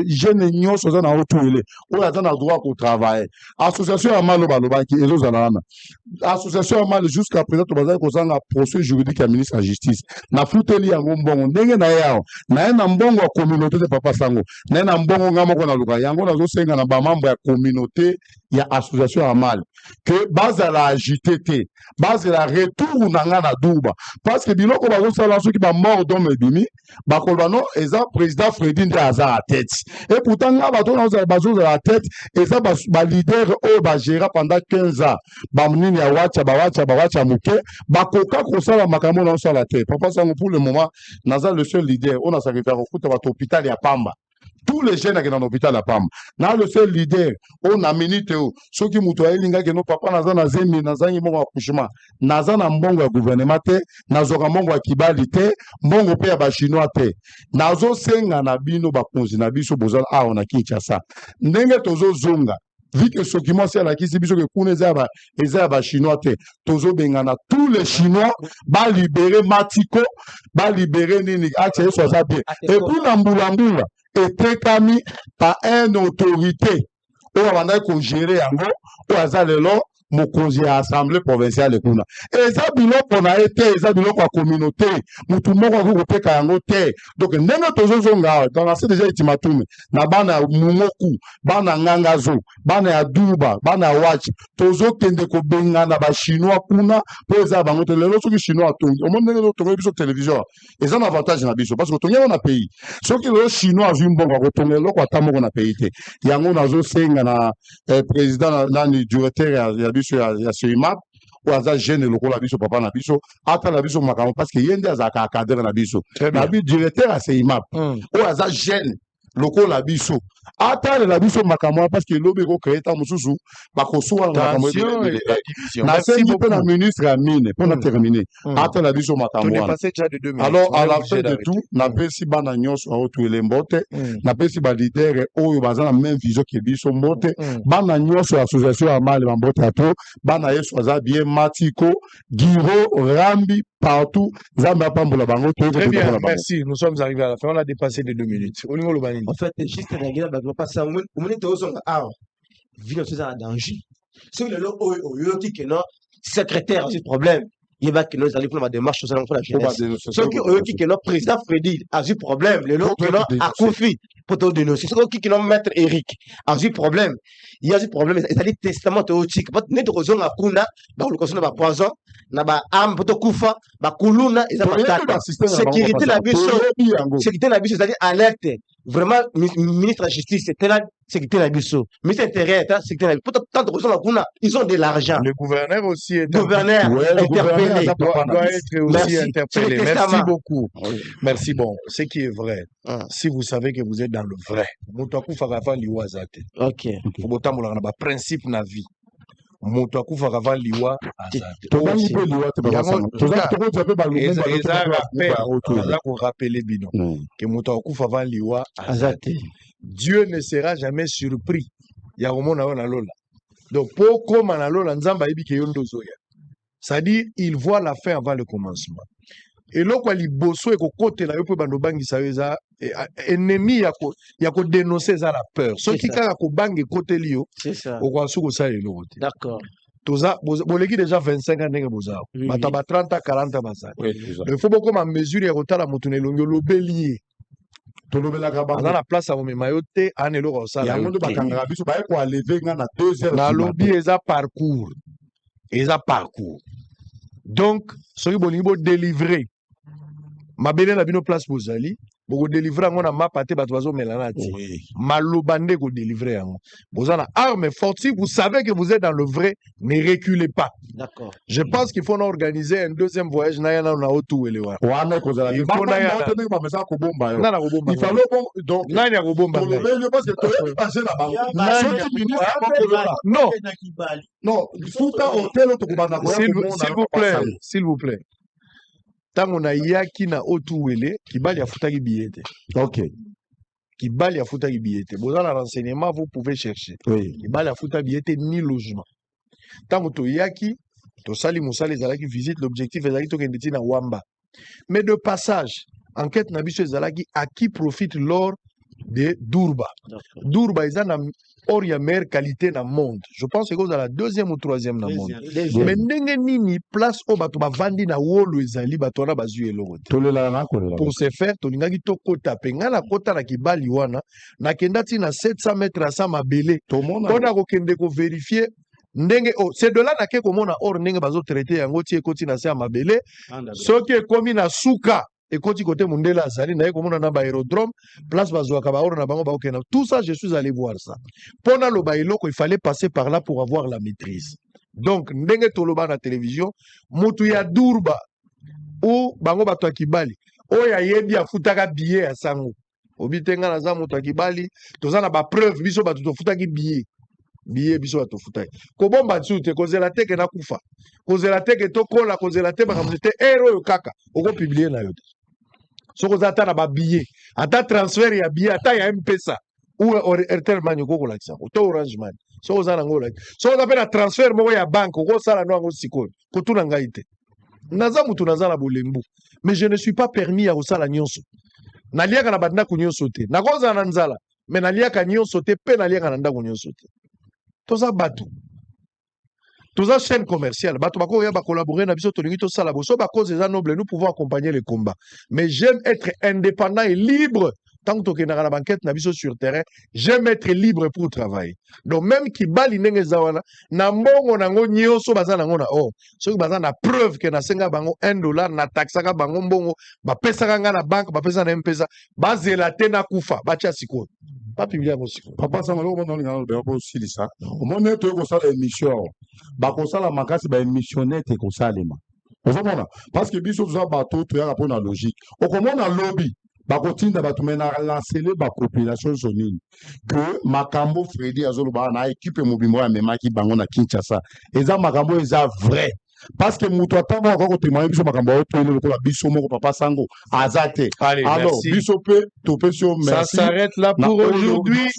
jeune nyonso oza na otuele oyo aza na droit kotravaille association ya mali balobaki ezozala wana association ya mali jusqu'à présent tobazali kozanga procès juridique ya ministre ya justice nafuteli yango mbongo ndenge na ye awa naye na mbongo ya communauté te papa sango naye na mbongo nga moko naluka yango nazosenga na bamembre ya communauté ya association ya mali que bazala agité te bazala retour na nga na Durba parce que biloko bazosala soki bamort d'homme ebimi bakoloba no eza président Fredi nde aza à tête et pourtant nga bato bazozala à tête eza balider oyo bagéra pendant 15 ans bamunini ya bawacha moke bakoka kosala makambo na osala te papa sango pour le moment naza le seul leader oyo nasakrifia kokuta bato hôpital ya Pamba tous les jeunes qui sont dans l'hôpital à Pam. Na le seul leader, on a minute, ceux qui moutou aïlinga que nos papas naza na zemi naza ni mongo accouchement, naza na mbongo ya gouvernement te, nazoka mbongo ya kibali te, mbongo pe ya ba chinois te. Nazo senga na bino ba konzi na biso bozala a on a Kinshasa. Ndenge tozo zonga. Vu que ce qui m'a fait la question, c'est que pour les Chinois, tous les Chinois, va libérer Matiko, va libérer Nini, et pour l'amboulambula, était commis par une autorité, où on a géré en gros, où on a mokonzi ya assemblée provinciale kuna eza biloko na été eza biloko ya communauté mutu moko akokopeka yango te donc ndenge tozozonga awa donc c'est déjà ultimatum na bana mungoku bana ngangazo bana ya Durba bana ya Watch tozokende kobengana ba chinois kuna po eza bango te lelo soki chinois atongi omoni ndenge totongi biso télévision eza na avantage na biso parce que totongi yango na pays soki lelo chinois azwi mbongo akotonga eloko ata moko na pays te yango nazosenga na président nani directeur ya biso ya Seimap ou aza jeune lokola biso papa na biso ata na biso makambo parce que yende azaka cadre na biso na bi directeur ya Seimap ou aza jeune lokola biso ata la biso makambo parce que lobe ko créer ta mususu bakosuwa na makambo na sengi pe na ministre ya mine pour na terminer ata la biso makambo alors à la fin de tout na pesi bana nyonso a otuele mbote na pesi ba leader oyo baza na même vision que biso mbote bana nyonso association ya mali ba mbote ato bana yeso aza bien Matiko Giro Rambi partout Zamba pambola bango to très bien merci nous sommes arrivés à la fin on a dépassé les 2 minutes en fait juste pas ça on est tous en vie dans un danger c'est le lo qui que non secrétaire c'est problème il va que nous allons pour la démarche sur la jeunesse ceux qui que non président Fredi a eu problème le lo que non a confié pour te dénoncer ceux qui que non maître Eric a eu problème il y a eu problème c'est-à-dire testament théotique pas net raison à kuna ba le conseil ba poison na ba am poto kufa ba kuluna eza batata sécurité la biso c'est-à-dire alerte vraiment ministre de la justice c'était là sécurité la biso ministre intérieur sécurité la biso tant de raison là kuna ils ont de l'argent le gouverneur aussi est interpellé doit être aussi interpellé merci beaucoup merci bon ce qui est vrai si vous savez que vous êtes dans le vrai moto akufa avant liwa zate OK faut botambola na ba principe na vie moto akufaka va liwa aza korapele bino ke moto akufa va liwa azate Dieu ne sera jamais surpris ya komona yo na lola donc po koma na lola nzamba yebi ke yo ndozoya c'est-à-dire il voit la fin avant le commencement Et là, quoi, les bosso et côté là, peut bando bangi ça eza ennemi ya ko dénoncer ça la peur. Ce qui kaka ko bangi côté lio. C'est ça. Au quoi sous ça et l'autre. D'accord. Toza boleki déjà 25 ans ndenge boza. Mataba 30 à 40 basa. Il faut beaucoup ma mesure ya kotala mutune longo lobelier. Tolobelaka ba. Dans la place à momema yote anelo ko sala. Ya ngondo bakanga biso ba ko lever nga na 2 heures. Na lobby eza parcours. Eza parcours. Donc, ce qui est délivré, ma belle na bino place bozali, boko délivrer ngona mapate bato bazo melanati. Malobande ko délivrer ngo. Bozana arme forte, si vous savez que vous êtes dans le vrai, ne reculez pas. D'accord. Je pense qu'il faut organiser un deuxième voyage na yana na otu elewa. Wana ko zala. Il faut na yana ba mesa ko bomba yo. Na ko bomba. Il fallait bon donc nani ko bomba. Je pense que tu passer la banque. Non. Non, il faut pas hôtel to kubanda ko. S'il vous plaît. Tango na yaki na otuwele kibali afutaki billet. OK. Kibali afutaki billet. Vous avez un renseignement, vous pouvez chercher. Oui. Kibali afutaki billet ni logement. Tango to yaki to sali musali zalaki visite, l'objectif ezalaki to kendeti na Wamba. Mais de passage, enquête na biso ezalaki à qui profite l'or de Durba. Durba est na or ya meilleure qualité dans le monde. Je pense que vous avez la deuxième ou troisième dans le monde. Mais ndenge nini place au bato ba vandi na wolo ezali bato na bazu eloko. Pour ce faire, to lingaki to kota penga na kota na kibali wana na kendati na 700 mètres à sa mabele. Kona ko kende ko vérifier ndenge c'est de là na ke ko mona or ndenge bazo traiter yango ti ekoti na sa mabele. Soki ekomi na suka et quand tu côté Mundela Azali, na comme on a un aérodrome, place Bazoaka, tout ça, je suis allé voir ça. Pendant le bailo, il fallait passer par là pour avoir la maîtrise. Donc, ndenge toloba na télévision, mutu ya Durba ou bango bato Kibali, o ya yebi afutaka billet à sango. Obitenga na za mutu Kibali, tozana ba preuve biso bato to futaki billet. Billet biso bato futaki. Ko bomba tsute ko zela teke na kufa. Ko zela teke to kola ko zela teke bakamute ero yo kaka. Oko publier na yote. So ko zata na ba billet. Ata transfert ya billet, ata ya M-Pesa. Ou Airtel Money ko la kisa. To Orange Money. So ko zana ngola. So ko zapena transfert moko ya banque ko sala no ngo sikoyo. Ko tuna ngaite. Naza mutu naza na bolembu. Mais je ne suis pas permis à osala nyonso. Naliaka na badna ku nyonso te. Na ko zana nzala. Mais naliaka nyonso te pe naliaka na ndako nyonso te. Toza bato. Toza chaîne commerciale. Bato bako ya ba collaborer na biso to lingi to sala bo. So ba cause eza noble, nous pouvons accompagner les combats. Mais j'aime être indépendant et libre. Tant que tu na banquette na biso sur terrain, j'aime être libre pour travailler. Donc même ki bali ndenge zawana na mbongo nango nyonso baza nango na or. Soki baza na preuve que na senga bango $1 na taxaka bango mbongo, ba pesaka nga na banque, ba pesa na M-Pesa, bazela te na kufa, ba tia siko. Pas publié aussi. Papa Sangalo on a le aussi ça. Au moment où tu as émission, ba ko sala makasi ba émissionner te ko salema. Parce que biso za bateau tu as rapport na logique. Au comment na lobby ba kotinda ba tumena lancer ba population zonine que makambo Freddy azoloba na équipe mobimbo ya memaki bango na Kinshasa. Eza makambo eza vrai. Parce que mutu atanga encore témoigner biso makambo oto ile lokola biso moko Papa Sango azate. Alors biso pe topé sur merci. Ça s'arrête là pour aujourd'hui.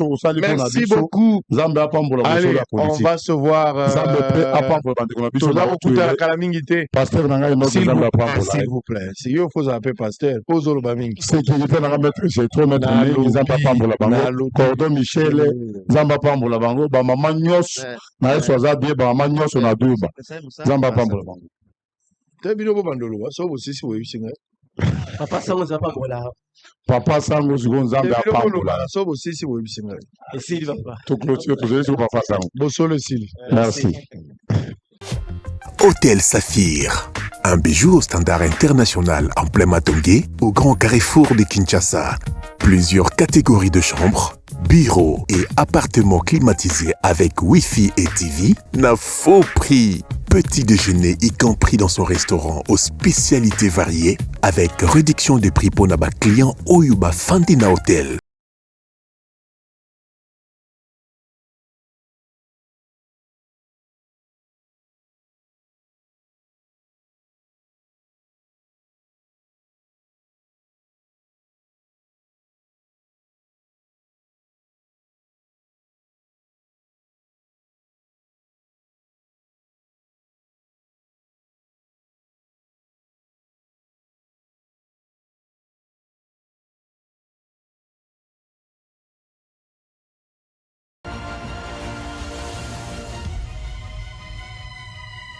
Merci beaucoup. Zambe apambola allez, on va se voir Zambe pe apambola bandeko biso na okuta kalamingité. Pasteur nanga ino Zambe apambola. S'il vous plaît. Si yo faut appeler pasteur, posolo bamingi. C'est qui était na mettre j'ai trop mettre Zambe apambola bango. Cordon Michel Zambe apambola bango ba mama nyos na eso za bien ba mama nyos na duba. Zambe apambola. Tebino bo bandolo wa so bo sisi wo yisinga. Papa Sango za pa bola. Papa Sango zigonza mba pambola. So bo sisi wo yisinga. Et s'il va pas. To clôture to sur Papa Sango. Bo solo sili. Merci. Hôtel Saphir, un bijou au standard international en plein Matongé, au grand carrefour de Kinshasa. Plusieurs catégories de chambres, bureaux et appartements climatisés avec Wi-Fi et TV n'a faux prix. Petit déjeuner y compris dans son restaurant aux spécialités variées avec réduction des prix pour nos clients Oyuba Fandina Hotel.